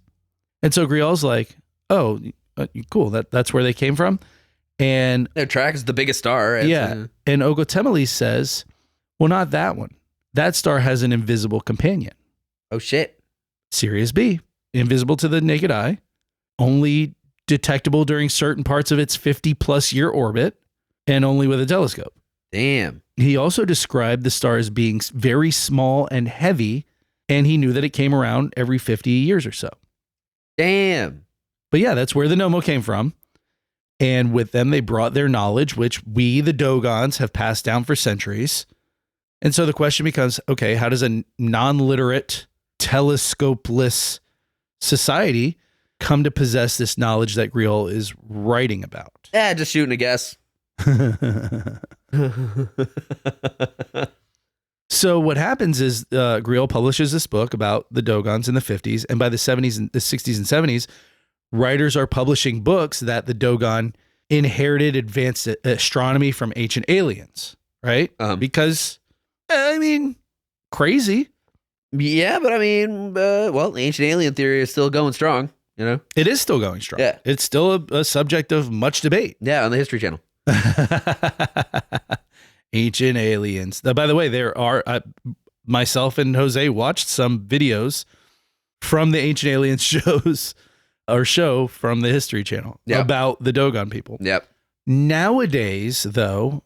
And so Griol's like, oh, cool, that's where they came from. And Their track is the biggest star. And Ogotemeli says, well, not that one. That star has an invisible companion. Oh, shit. Sirius B, invisible to the naked eye, only detectable during certain parts of its 50-plus year orbit, and only with a telescope. Damn. He also described the star as being very small and heavy, and he knew that it came around every 50 years or so. Damn. But yeah, that's where the Nomo came from. And with them, they brought their knowledge, which we, the Dogons, have passed down for centuries. And so the question becomes, okay, how does a non-literate, telescopeless society come to possess this knowledge that Griol is writing about? Just shooting a guess. So what happens is Griol publishes this book about the Dogons in the 50s, and by the 70s and the 60s and 70s, writers are publishing books that the Dogon inherited advanced astronomy from ancient aliens, right? Because, crazy. Yeah, but the ancient alien theory is still going strong, It is still going strong. Yeah. It's still a subject of much debate. Yeah, on the History Channel. Ancient aliens. By the way, there are, myself and Jose watched some videos from the Ancient Aliens show from the History Channel about the Dogon people. Yep. Nowadays, though,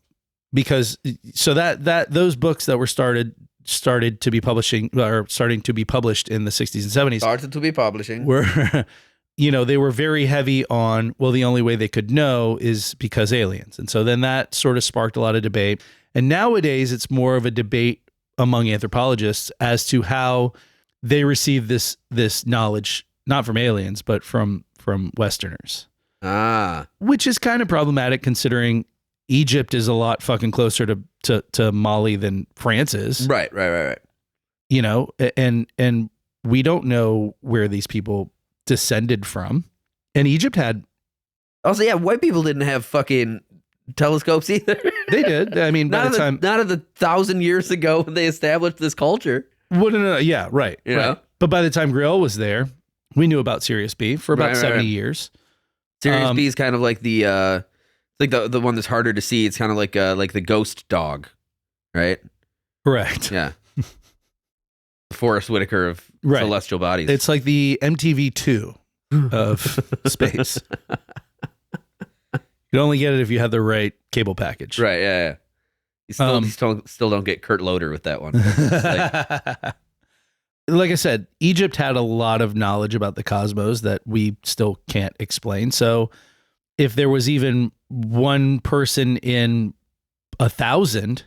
because those books that were started to be publishing, or starting to be published in the 60s and 70s, Started to be publishing. were they were very heavy on, well, the only way they could know is because aliens. And so then that sort of sparked a lot of debate. And nowadays it's more of a debate among anthropologists as to how they receive this knowledge, not from aliens, but from Westerners. Which is kind of problematic considering Egypt is a lot fucking closer to Mali than France is. Right. And we don't know where these people descended from. And Egypt had... Also, yeah, white people didn't have fucking telescopes either. They did. By the time... Not of the 1,000 years ago when they established this culture. Well, no, yeah, right. You right. know? But by the time Griol was there, we knew about Sirius B for about 70 years. Sirius B is kind of like the one that's harder to see. It's kind of like the ghost dog, right? Correct. Yeah. Forrest Whitaker of celestial bodies. It's like the MTV2 of space. You only get it if you have the right cable package. Right, yeah. You still don't get Kurt Loder with that one. Like I said, Egypt had a lot of knowledge about the cosmos that we still can't explain. So if there was even one person in 1,000,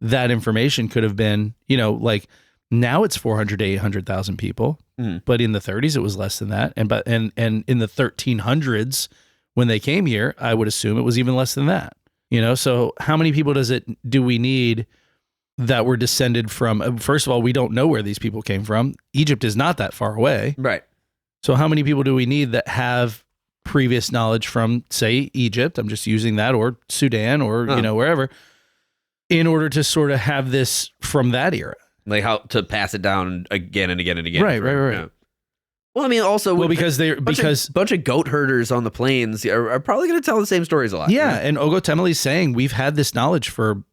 that information could have been, now it's 400 to 800,000 people, but in the 30s it was less than that, and in the 1300s when they came here, I would assume it was even less than that. So how many people do we need that were descended from? First of all, we don't know where these people came from. Egypt is not that far away, right? So how many people do we need that have previous knowledge from, say, Egypt? I'm just using that, or Sudan, or wherever. in order to sort of have this from that era. Like how to pass it down again and again and again. Right. Yeah. Well, I mean, also, Because bunch of goat herders on the plains are probably going to tell the same stories a lot. Yeah, and Ogotemeli's saying we've had this knowledge for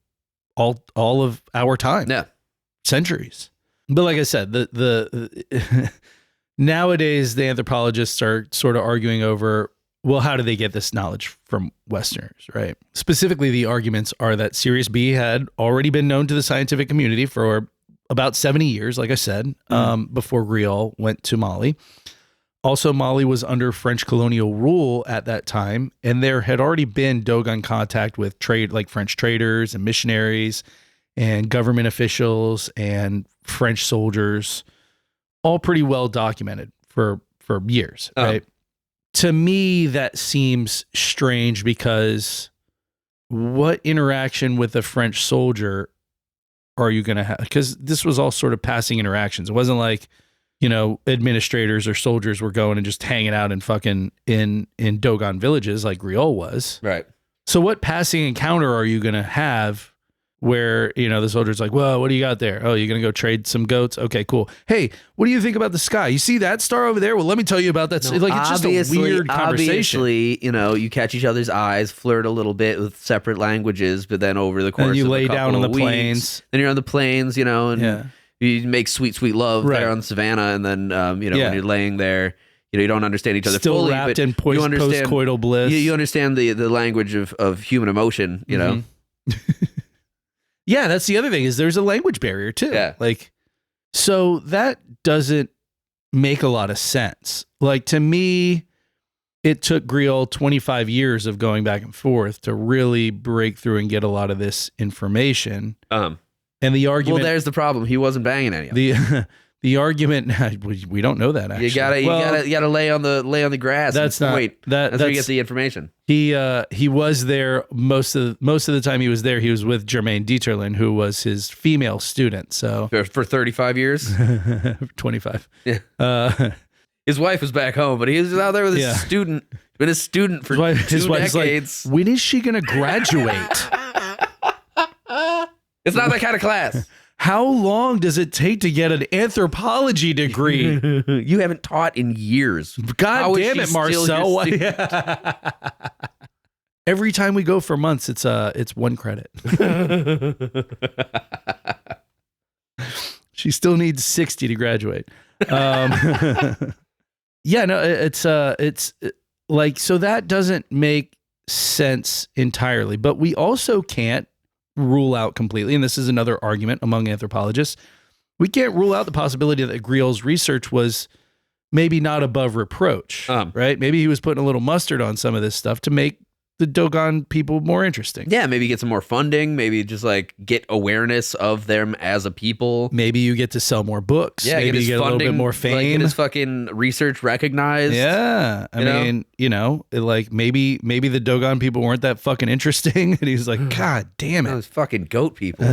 all of our time. Yeah. Centuries. But like I said, the nowadays the anthropologists are sort of arguing over, well, how do they get this knowledge from Westerners, right? Specifically, the arguments are that Sirius B had already been known to the scientific community for about 70 years, like I said, before Griol went to Mali. Also, Mali was under French colonial rule at that time, and there had already been Dogon contact with French traders and missionaries and government officials and French soldiers, all pretty well documented for years, right? To me, that seems strange because what interaction with a French soldier are you going to have? Because this was all sort of passing interactions. It wasn't like, administrators or soldiers were going and just hanging out in fucking in Dogon villages like Griol was. Right. So what passing encounter are you going to have where, the soldier's like, well, what do you got there? Oh, you're going to go trade some goats? Okay, cool. Hey, what do you think about the sky? You see that star over there? Well, let me tell you about that. No, it's just a weird conversation. Obviously, you catch each other's eyes, flirt a little bit with separate languages, but then over the course and you of lay a couple down on the of weeks, plains. Then you're on the plains, and Yeah. you make sweet, sweet love Right. there on the savannah, and then, when Yeah. you're laying there, you don't understand each other Still fully, wrapped but in you understand post-coital bliss. You understand the language of human emotion, Mhm. Yeah, that's the other thing is there's a language barrier too. Yeah. So that doesn't make a lot of sense. To me, it took Griol 25 years of going back and forth to really break through and get a lot of this information. And the argument, Well, there's the problem. He wasn't banging any of them. the argument, we don't know that actually. You gotta lay on the grass. That's and not wait. That's where you get the information. He was there most of the time he was there. He was with Germaine Dieterlin, who was his female student. So For 35 years. 25. Yeah. His wife was back home, but he was out there with his student. Been a student for his 2 wife's decades. like, when is she going to graduate? It's not that kind of class. How long does it take to get an anthropology degree? You haven't taught in years. God How is damn she it, still your Marcel. student? Every time we go for months, it's 1 credit. She still needs 60 to graduate. Yeah, no, it's like, so that doesn't make sense entirely, but we also can't rule out completely, and this is another argument among anthropologists, we can't rule out the possibility that Griol's research was maybe not above reproach, right? Maybe he was putting a little mustard on some of this stuff to make the Dogon people more interesting. Yeah, maybe get some more funding, maybe just get awareness of them as a people. Maybe you get to sell more books. Yeah, maybe you get funding, a little bit more fame. get his fucking research recognized. Yeah. I mean, maybe the Dogon people weren't that fucking interesting. And he's like, God damn it. Those fucking goat people.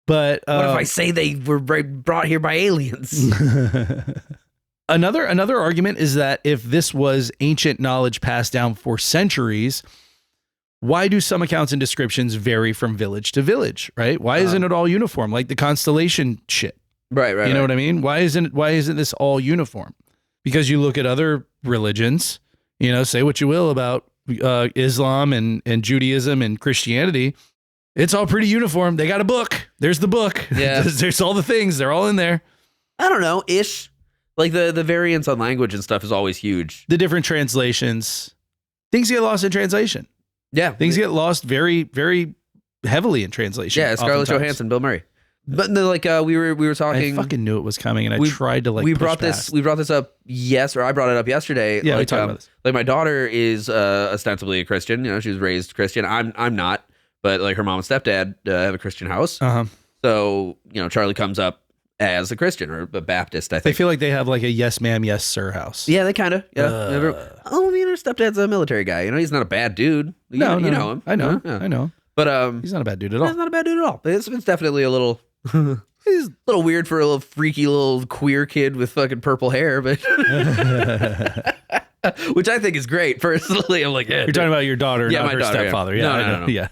But what if I say they were brought here by aliens? Another argument is that if this was ancient knowledge passed down for centuries, why do some accounts and descriptions vary from village to village, right? Why isn't it all uniform, like the constellation shit? Right. You know what I mean? Why isn't this all uniform? Because you look at other religions, say what you will about Islam and Judaism and Christianity, it's all pretty uniform. They got a book. There's the book. Yeah. There's all the things. They're all in there. I don't know, ish. Like the variance on language and stuff is always huge. The different translations, things get lost in translation. Yeah. Things get lost very, very heavily in translation. Yeah, Scarlett oftentimes. Johansson, Bill Murray. But we were talking. I fucking knew it was coming, and I tried to we push brought past. this up. Yes, or I brought it up yesterday. Yeah, we talked about this. Like my daughter is ostensibly a Christian. She was raised Christian. I'm not, but her mom and stepdad have a Christian house. So Charlie comes up as a Christian or a Baptist. I They think feel like they have like a yes ma'am, yes sir house. Yeah, they kind of. Yeah. Her stepdad's a military guy. He's not a bad dude. You know him. I know. Yeah. I know. But he's not a bad dude at all. He's not a bad dude at all. It's definitely a little. He's a little weird for a little freaky little queer kid with fucking purple hair, but which I think is great. Personally, I'm like, yeah. You're talking about your daughter, not my her daughter, stepfather. yeah. Yeah, No, I know. no. Yeah.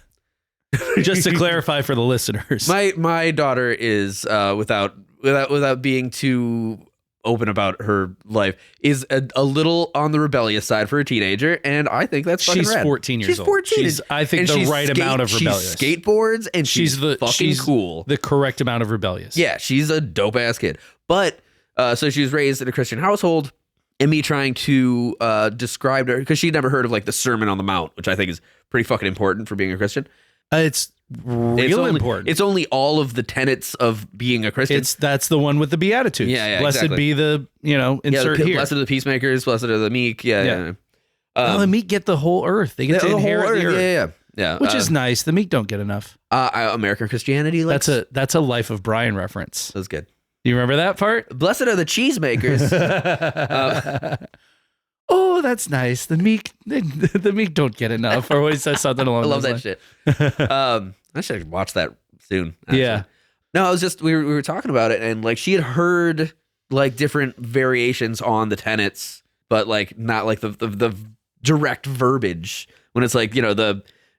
Just to clarify for the listeners. My daughter is without being too open about her life, is a little on the rebellious side for a teenager, and I think that's fucking She's rad. 14 years She's old. 14. I think the right amount of rebellious. She skateboards, and she's fucking cool. The correct amount of rebellious. Yeah, she's a dope ass kid. But so she was raised in a Christian household, and me trying to describe to her, because she'd never heard of like the Sermon on the Mount, which I think is pretty fucking important for being a Christian. It's real important. It's only all of the tenets of being a Christian. That's the one with the Beatitudes. Yeah, blessed exactly. be the, insert here. Blessed are the peacemakers, blessed are the meek. Yeah. The meek get the whole earth. They get to inherit the earth. Yeah. Which is nice. The meek don't get enough. American Christianity. That's a Life of Brian reference. That's good. Do you remember that part? Blessed are the cheesemakers. Oh, that's nice. The meek don't get enough. Or always says something along those lines. I love that shit. I should watch that soon. Actually. Yeah. No, I was just we were talking about it, and like she had heard like different variations on the tenets, but like not like the direct verbiage when it's like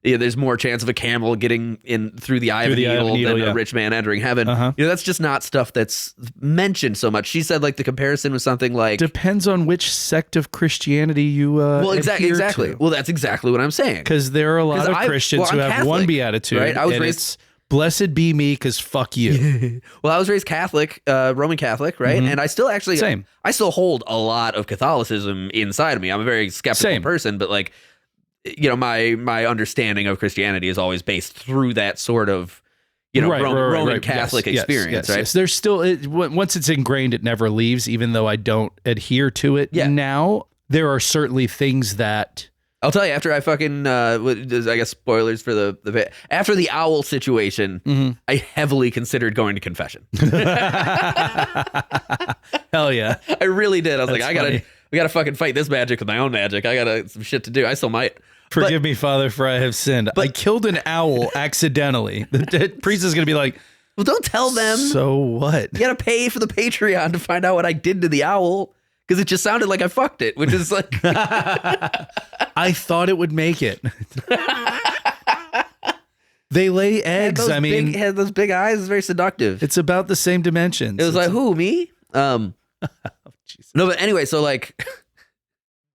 there's more chance of a camel getting in through the eye of a needle than a rich man entering heaven. That's just not stuff that's mentioned so much. She said like the comparison was something like depends on which sect of Christianity you exactly. to. Well, that's exactly what I'm saying. Because there are a lot of Christians who have Catholic, one beatitude, right? I was and raised it's blessed be me because fuck you. Well, I was raised Catholic, Roman Catholic, right? And I still actually I still hold a lot of Catholicism inside of me. I'm a very skeptical person, but like my understanding of Christianity is always based through that sort of Roman Catholic experience, right? Yes. There's still once it's ingrained, it never leaves. Even though I don't adhere to it now, there are certainly things that I'll tell you after I fucking I guess spoilers for the after the owl situation, I heavily considered going to confession. Hell yeah, I really did. I was That's like, we gotta fucking fight this magic with my own magic. I got some shit to do. I still might. Forgive me, Father, for I have sinned. I killed an owl accidentally. The priest is going to be like, well, don't tell them. So what? You got to pay for the Patreon to find out what I did to the owl, because it just sounded like I fucked it, which is like... I thought it would make it. They lay eggs. Had those big eyes. It's very seductive. It's about the same dimensions. It was like, who, me? No, but anyway, so like...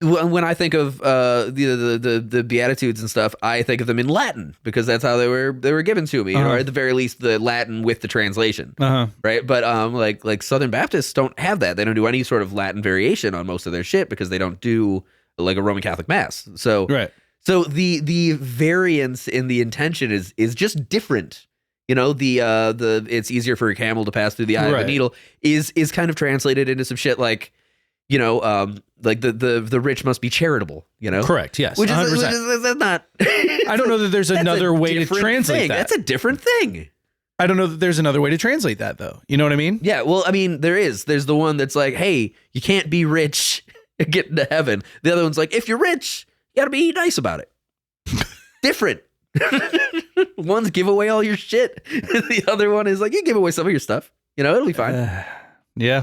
When I think of the Beatitudes and stuff, I think of them in Latin because that's how they were given to me, or at the very least the Latin with the translation, right? But like Southern Baptists don't have that; they don't do any sort of Latin variation on most of their shit because they don't do like a Roman Catholic Mass. So so the variance in the intention is just different. The it's easier for a camel to pass through the eye of a needle is kind of translated into some shit like. Like the rich must be charitable, Correct, yes. Which is not... I don't know that there's another way to translate that. That's a different thing. I don't know that there's another way to translate that, though. You know what I mean? Yeah, well, I mean, there is. There's the one that's like, hey, you can't be rich and get into heaven. The other one's like, if you're rich, you gotta be nice about it. Different. One's give away all your shit. The other one is like, you give away some of your stuff. It'll be fine. Yeah.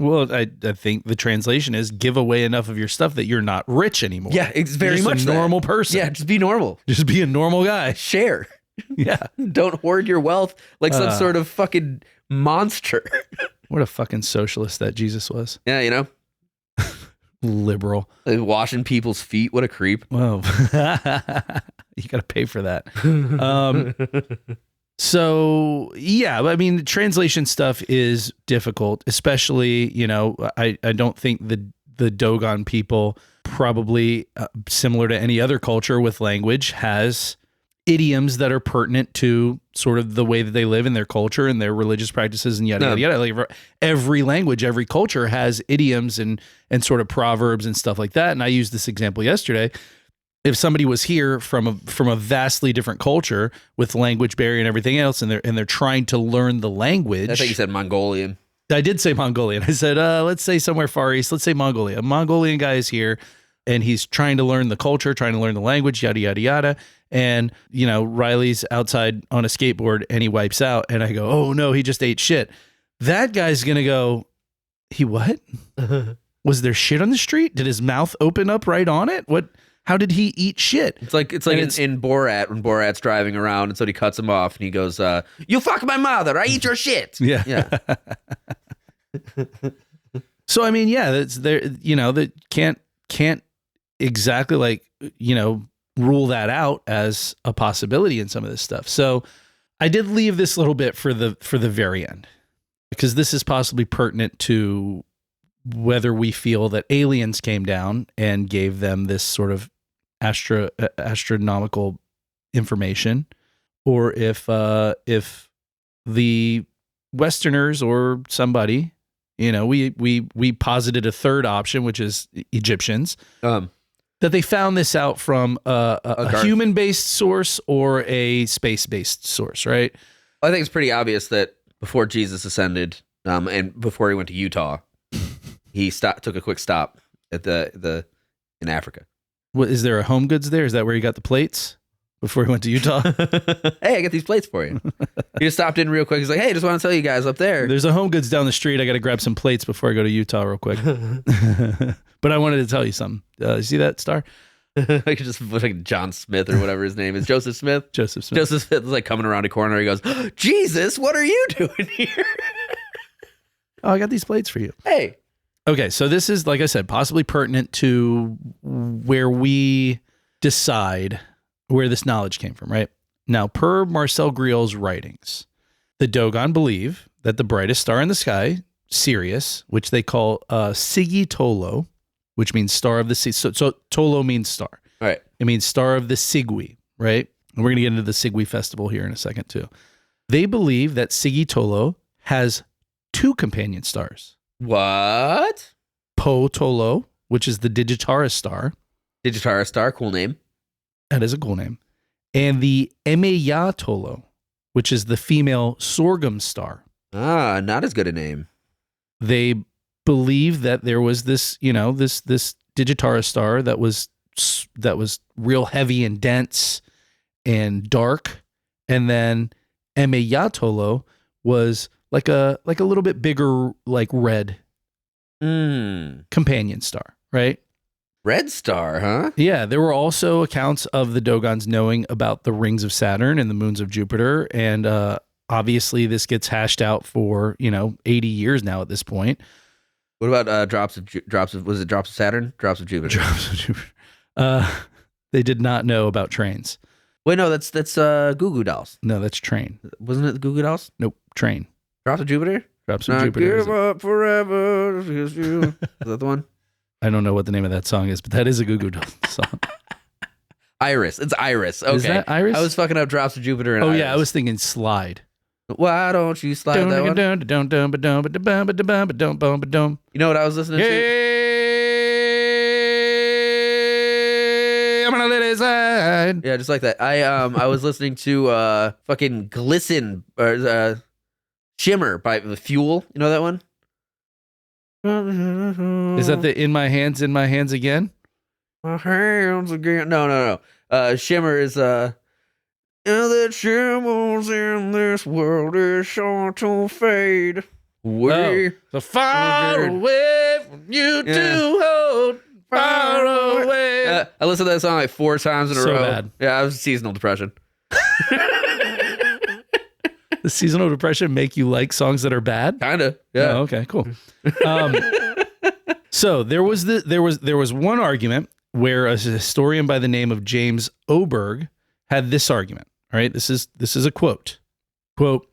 Well, I think the translation is give away enough of your stuff that you're not rich anymore. Yeah, it's very much a normal person. Yeah, just be normal. Just be a normal guy. Share. Yeah. Don't hoard your wealth like some sort of fucking monster. What a fucking socialist that Jesus was. Yeah, Liberal. Like washing people's feet. What a creep. Whoa. You got to pay for that. So, yeah, I mean, translation stuff is difficult, especially, I don't think the Dogon people, probably similar to any other culture with language, has idioms that are pertinent to sort of the way that they live in their culture and their religious practices and yada, yada. Like every language, every culture has idioms and sort of proverbs and stuff like that. And I used this example yesterday. If somebody was here from a vastly different culture with language barrier and everything else, and they're trying to learn the language. I think you said Mongolian. I did say Mongolian. I said, let's say somewhere far east. Let's say Mongolia. A Mongolian guy is here, and he's trying to learn the culture, trying to learn the language, yada, yada, yada. And, Riley's outside on a skateboard, and he wipes out. And I go, oh, no, he just ate shit. That guy's going to go, he what? Was there shit on the street? Did his mouth open up right on it? What? How did he eat shit? It's like in Borat when Borat's driving around and somebody cuts him off and he goes, "You fuck my mother, I eat your shit." Yeah. So I mean, yeah, that's there. That can't exactly like rule that out as a possibility in some of this stuff. So I did leave this little bit for the very end because this is possibly pertinent to whether we feel that aliens came down and gave them this sort of astronomical information, or if the Westerners or somebody, we posited a third option, which is Egyptians, that they found this out from a human-based source or a space-based source, right? I think it's pretty obvious that before Jesus ascended, and before he went to Utah, he took a quick stop at in Africa. What, is there a Home Goods there? Is that where he got the plates before he went to Utah? Hey, I got these plates for you. He just stopped in real quick. He's like, hey, just want to tell you guys up there. There's a Home Goods down the street. I got to grab some plates before I go to Utah real quick. But I wanted to tell you something. You see that star? Like just like John Smith or whatever his name is. Joseph Smith? Joseph Smith. Joseph Smith is like coming around a corner. He goes, Jesus, what are you doing here? Oh, I got these plates for you. Hey. Okay, so this is, like I said, possibly pertinent to where we decide where this knowledge came from, right? Now, per Marcel Griol's writings, the Dogon believe that the brightest star in the sky, Sirius, which they call Sigi Tolo, which means star of the sea. So Tolo means star. Right. It means star of the Sigwi, right? And we're going to get into the Sigwi festival here in a second, too. They believe that Sigi Tolo has 2 companion stars. What? Po Tolo, which is the Digitaris star. Digitaris star, cool name. That is a cool name. And the Emeya Tolo, which is the female sorghum star. Ah, not as good a name. They believe that there was this, this Digitaris star that was real heavy and dense and dark, and then Emeya Tolo was like a little bit bigger, like red companion star, right? Red star, huh? Yeah, there were also accounts of the Dogons knowing about the rings of Saturn and the moons of Jupiter, and obviously this gets hashed out for 80 years now at this point. What about drops of was it drops of Saturn? Drops of Jupiter. Drops of Jupiter. They did not know about trains. Wait, no, that's Goo Goo Dolls. No, that's train. Wasn't it the Goo Goo Dolls? Nope, train. Drops of Jupiter? Drops of Jupiter. Give up forever. Is that the one? I don't know what the name of that song is, but that is a Goo Goo Dolls song. Iris. It's Iris. Okay. Is that Iris? I was fucking up Drops of Jupiter and Iris. Yeah, I was thinking Slide. Why don't you slide that one? You know what I was listening to? Hey, I'm gonna let it slide. Yeah, just like that. I was listening to fucking Glisten or Shimmer by the Fuel. You know that one? Is that the In My Hands Again? My hands again. No. Shimmer is the shimmers in this world is sure to fade. So far away from you to hold, far away. I listened to that song like 4 times in a row. So bad. Yeah, I was seasonal depression. Does seasonal depression make you like songs that are bad? Kinda. Yeah. Oh, okay, cool. So there was one argument where a historian by the name of James Oberg had this argument. All right, this is a quote. Quote,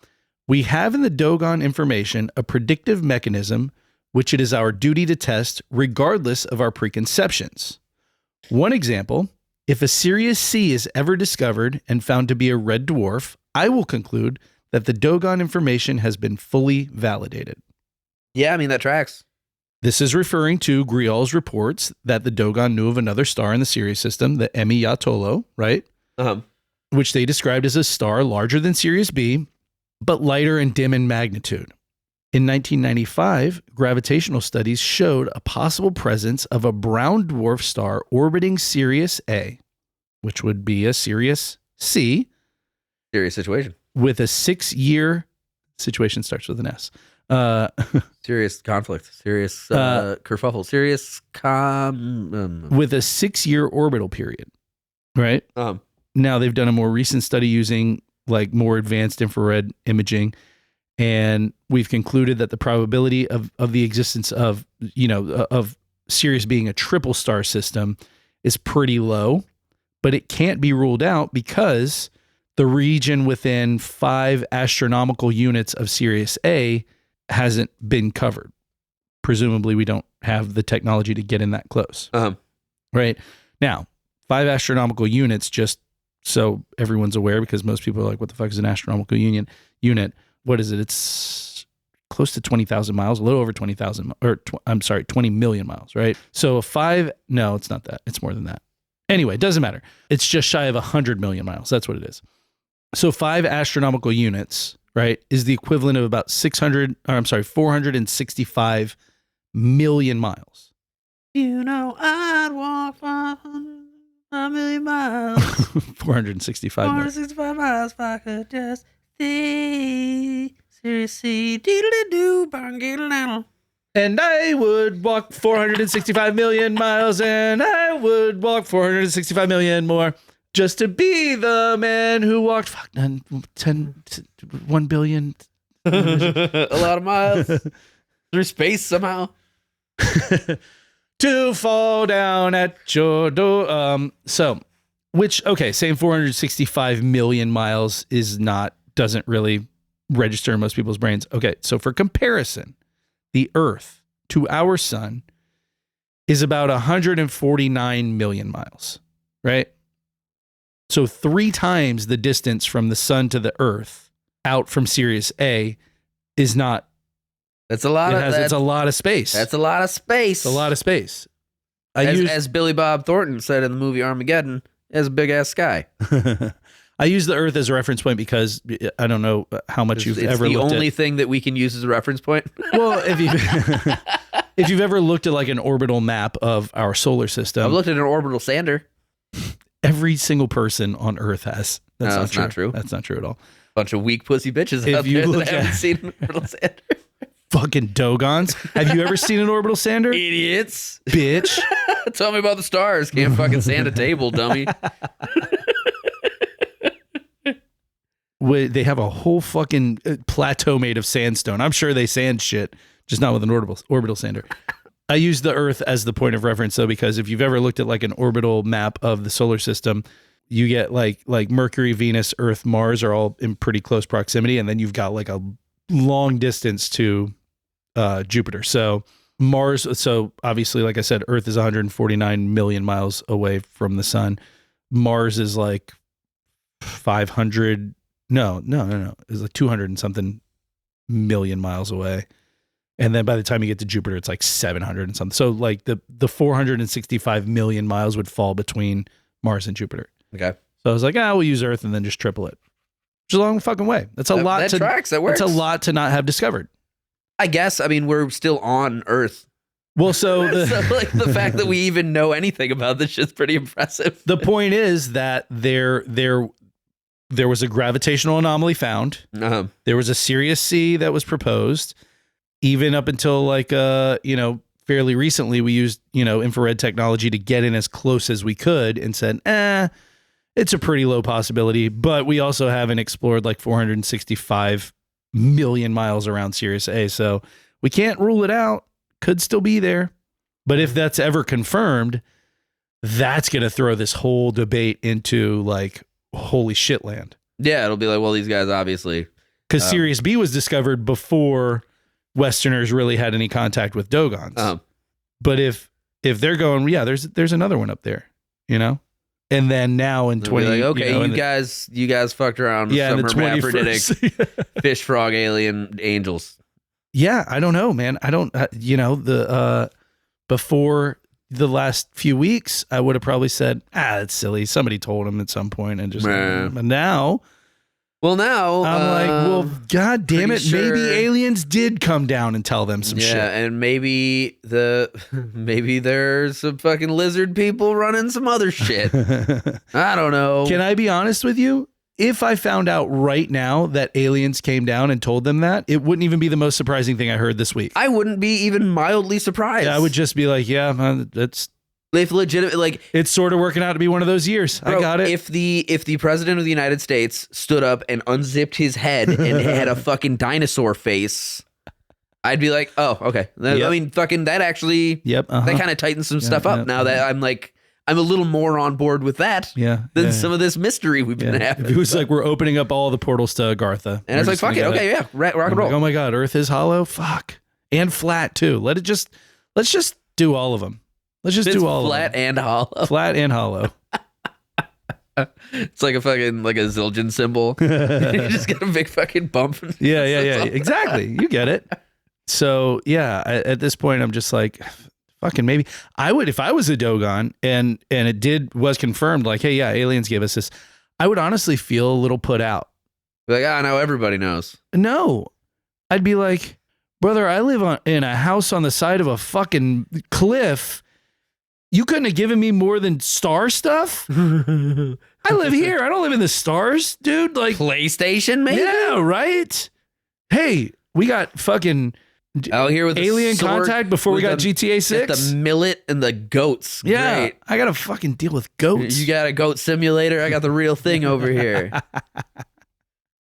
"We have in the Dogon information a predictive mechanism which it is our duty to test regardless of our preconceptions. One example, if a Sirius C is ever discovered and found to be a red dwarf, I will conclude that the Dogon information has been fully validated." Yeah, I mean, that tracks. This is referring to Griol's reports that the Dogon knew of another star in the Sirius system, the Emeya Tolo, right? Which they described as a star larger than Sirius B, but lighter and dim in magnitude. In 1995, gravitational studies showed a possible presence of a brown dwarf star orbiting Sirius A, which would be a Sirius C. Serious situation. With a 6-year, situation starts with an S, Serious conflict, serious kerfuffle, serious with a 6-year orbital period, right? Now they've done a more recent study using like more advanced infrared imaging, and we've concluded that the probability of the existence of Sirius being a triple star system is pretty low, but it can't be ruled out because the region within 5 astronomical units of Sirius A hasn't been covered. Presumably, we don't have the technology to get in that close. Right? Now, 5 astronomical units, just so everyone's aware, because most people are like, what the fuck is an astronomical unit? What is it? It's close to 20,000 miles, a little over 20,000, 20 million miles, right? So no, it's not that. It's more than that. Anyway, it doesn't matter. It's just shy of 100 million miles. That's what it is. So 5 astronomical units, right, is the equivalent of about 465 million miles. I'd walk 500 million miles. 465 million. 465 miles if I could just see. Seriously, diddly-doo, bang-diddle-diddle. And I would walk 465 million miles, and I would walk 465 million more. Just to be the man who walked 1 billion. A lot of miles through space somehow. To fall down at your door. Saying 465 million miles doesn't really register in most people's brains. Okay, so for comparison, the Earth to our sun is about 149 million miles, right? So 3 times the distance from the sun to the Earth out from Sirius A is not. It's a lot it's a lot of space. That's a lot of space. It's a lot of space. As Billy Bob Thornton said in the movie Armageddon, it has a big ass sky. I use the Earth as a reference point because I don't know how much you've ever looked at. It's the only thing that we can use as a reference point. Well, if you've ever looked at like an orbital map of our solar system. I've looked at an orbital sander. Every single person on Earth has. That's not true. That's not true at all. Bunch of weak pussy bitches out there that haven't seen an orbital sander. Fucking Dogons. Have you ever seen an orbital sander? Idiots. Bitch. Tell me about the stars. Can't fucking sand a table, dummy. They have a whole fucking plateau made of sandstone. I'm sure they sand shit, just not with an orbital sander. I use the Earth as the point of reference, though, because if you've ever looked at like an orbital map of the solar system, you get like Mercury, Venus, Earth, Mars are all in pretty close proximity, and then you've got like a long distance to Jupiter. So Mars, so obviously, like I said, Earth is 149 million miles away from the sun. Mars is like 500. No. It's like 200 and something million miles away. And then by the time you get to Jupiter, it's like 700 and something. So like the 465 million miles would fall between Mars and Jupiter. Okay. So I was like, we'll use Earth and then just triple it. Which is a long fucking way. That's a lot. That tracks. That works. That's a lot to not have discovered. I guess. I mean, we're still on Earth. Well, so like the fact that we even know anything about this shit's pretty impressive. The point is that there was a gravitational anomaly found. Uh-huh. There was a Sirius C that was proposed. Even up until like fairly recently, we used infrared technology to get in as close as we could and said, it's a pretty low possibility. But we also haven't explored like 465 million miles around Sirius A, so we can't rule it out. Could still be there. But if that's ever confirmed, that's going to throw this whole debate into like holy shit land. Yeah, it'll be like, well, these guys obviously. Because Sirius B was discovered before Westerners really had any contact with Dogons. But if they're going, there's another one up there, And then now in 20, like, okay, you guys fucked around with some hermaphroditic fish, frog, alien angels. Yeah, I don't know, man. I don't, before the last few weeks, I would have probably said, that's silly. Somebody told him at some point and just, but now. Well, now I'm like, well, God damn it. sure. Maybe aliens did come down and tell them some shit. Yeah, and maybe there's some fucking lizard people running some other shit. I don't know. Can I be honest with you? if I found out right now that aliens came down and told them that, it wouldn't even be the most surprising thing I heard this week. I wouldn't be even mildly surprised. Yeah, I would just be like, yeah, that's if legitimate, like it's sort of working out to be one of those years. bro, I got it. If the president of the United States stood up and unzipped his head and had a fucking dinosaur face, I'd be like, oh, okay. I mean, fucking that actually, Yep. that kind of tightens some stuff up now that I'm like, I'm a little more on board with that than some of this mystery we've been having. It was like we're opening up all the portals to Agartha. And it's like, fuck it. Okay, yeah. Rock and roll. Like, oh my God, Earth is hollow? Fuck. And flat too. Let's just do all of them. Let's just do all of them. Flat and hollow. Flat and hollow. It's like a fucking, like a Zildjian symbol. You just get a big fucking bump. Yeah. Exactly. You get it. So yeah, at this point, I'm just like, fucking maybe I would, if I was a Dogon and it was confirmed, like, hey, yeah, aliens gave us this, I would honestly feel a little put out. Like, now everybody knows. No, I'd be like, brother, I live in a house on the side of a fucking cliff. You couldn't have given me more than star stuff. I live here. I don't live in the stars, dude. Like PlayStation, maybe? Yeah, right. Hey, we got fucking out here with alien contact before we got GTA 6. The millet and the goats. Yeah, Great. I got to fucking deal with goats. You got a goat simulator. I got the real thing over here.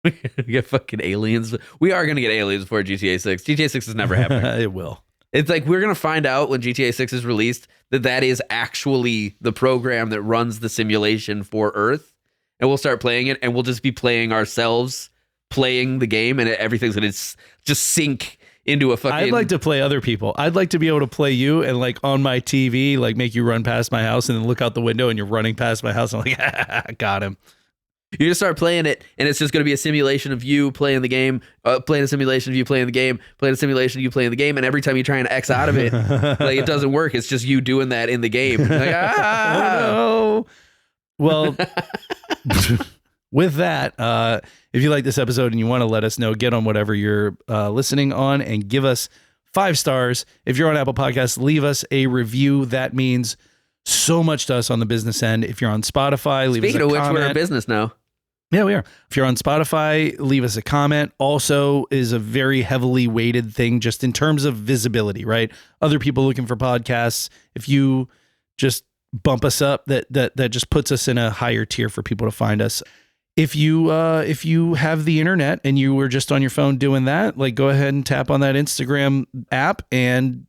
We get fucking aliens. We are going to get aliens before GTA 6. GTA 6 is never happening. It will. It's like we're going to find out when GTA 6 is released that is actually the program that runs the simulation for Earth. And we'll start playing it and we'll just be playing ourselves, playing the game, and everything's going to just sink into a fucking... I'd like to play other people. I'd like to be able to play you and like on my TV, like make you run past my house and then look out the window and you're running past my house. I'm like, got him. You just start playing it, and it's just going to be a simulation of you playing the game, playing a simulation of you playing the game, playing a simulation of you playing the game, and every time you try and X out of it, like it doesn't work. It's just you doing that in the game. Like, Oh, no. Well, with that, if you like this episode and you want to let us know, get on whatever you're listening on and give us 5 stars. If you're on Apple Podcasts, leave us a review. That means so much to us on the business end. If you're on Spotify, leave us a comment. Speaking of which, we're a business now. Yeah, we are. If you're on Spotify, leave us a comment. Also is a very heavily weighted thing just in terms of visibility, right? Other people looking for podcasts. If you just bump us up, that just puts us in a higher tier for people to find us. If you have the internet and you were just on your phone doing that, like go ahead and tap on that Instagram app and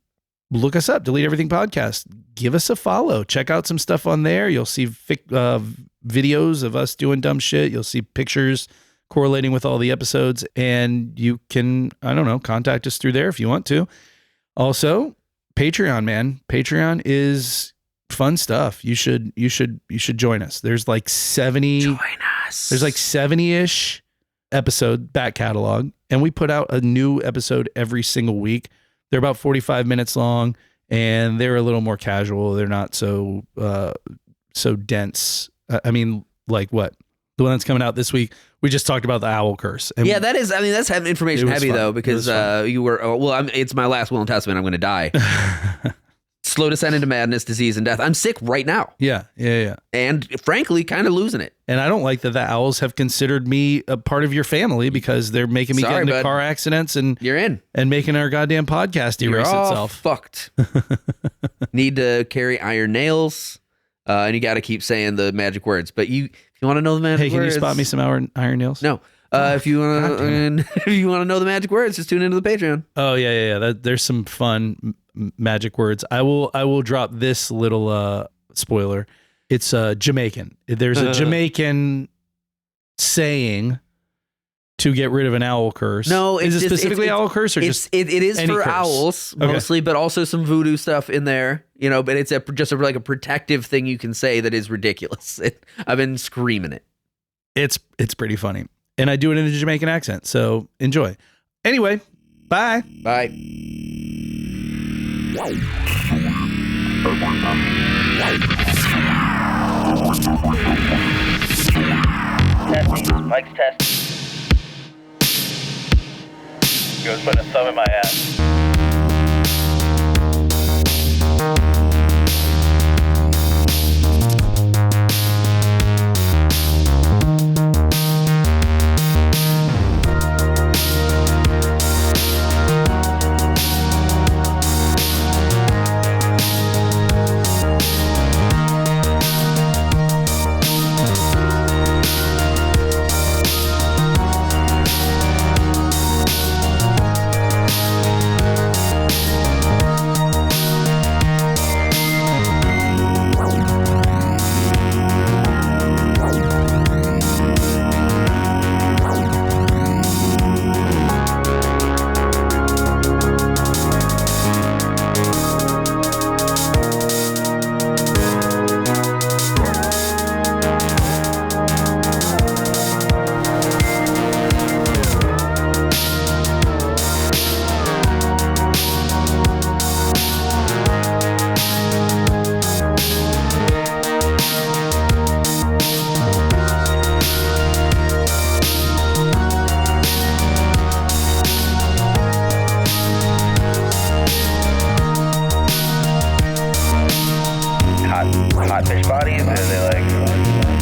look us up, Delete Everything Podcast. Give us a follow. Check out some stuff on there. You'll see videos of us doing dumb shit. You'll see pictures correlating with all the episodes, and you can, I don't know, contact us through there if you want to. Also, Patreon, man. Patreon is fun stuff. You should join us. There's like 70. Join us. There's like 70-ish episode back catalog, and we put out a new episode every single week. They're about 45 minutes long, and they're a little more casual. They're not so dense. I mean, like what? The one that's coming out this week, we just talked about the owl curse. And yeah, that's information heavy, though, because you were, it's my last will and testament. I'm going to die. Slow descent into madness, disease, and death. I'm sick right now. Yeah. And frankly, kind of losing it. And I don't like that the owls have considered me a part of your family because they're making me get into car accidents and you're in and making our goddamn podcast erase itself. Fucked. Need to carry iron nails, and you got to keep saying the magic words. But if you want to know the magic words, hey, can you spot me some iron nails? No. If you want to know the magic words, just tune into the Patreon. Oh yeah. There's some fun magic words. I will drop this little spoiler. It's Jamaican. There's a Jamaican saying to get rid of an owl curse. No, is it specifically owl curse or just it is for curse? Owls mostly, but also some voodoo stuff in there. You know, but it's just like a protective thing you can say that is ridiculous. I've been screaming it. It's pretty funny, and I do it in a Jamaican accent. So enjoy. Anyway, bye. Bye. Testing. Mike's testing. He was putting a thumb in my ass. hot fish bodies? Or are they like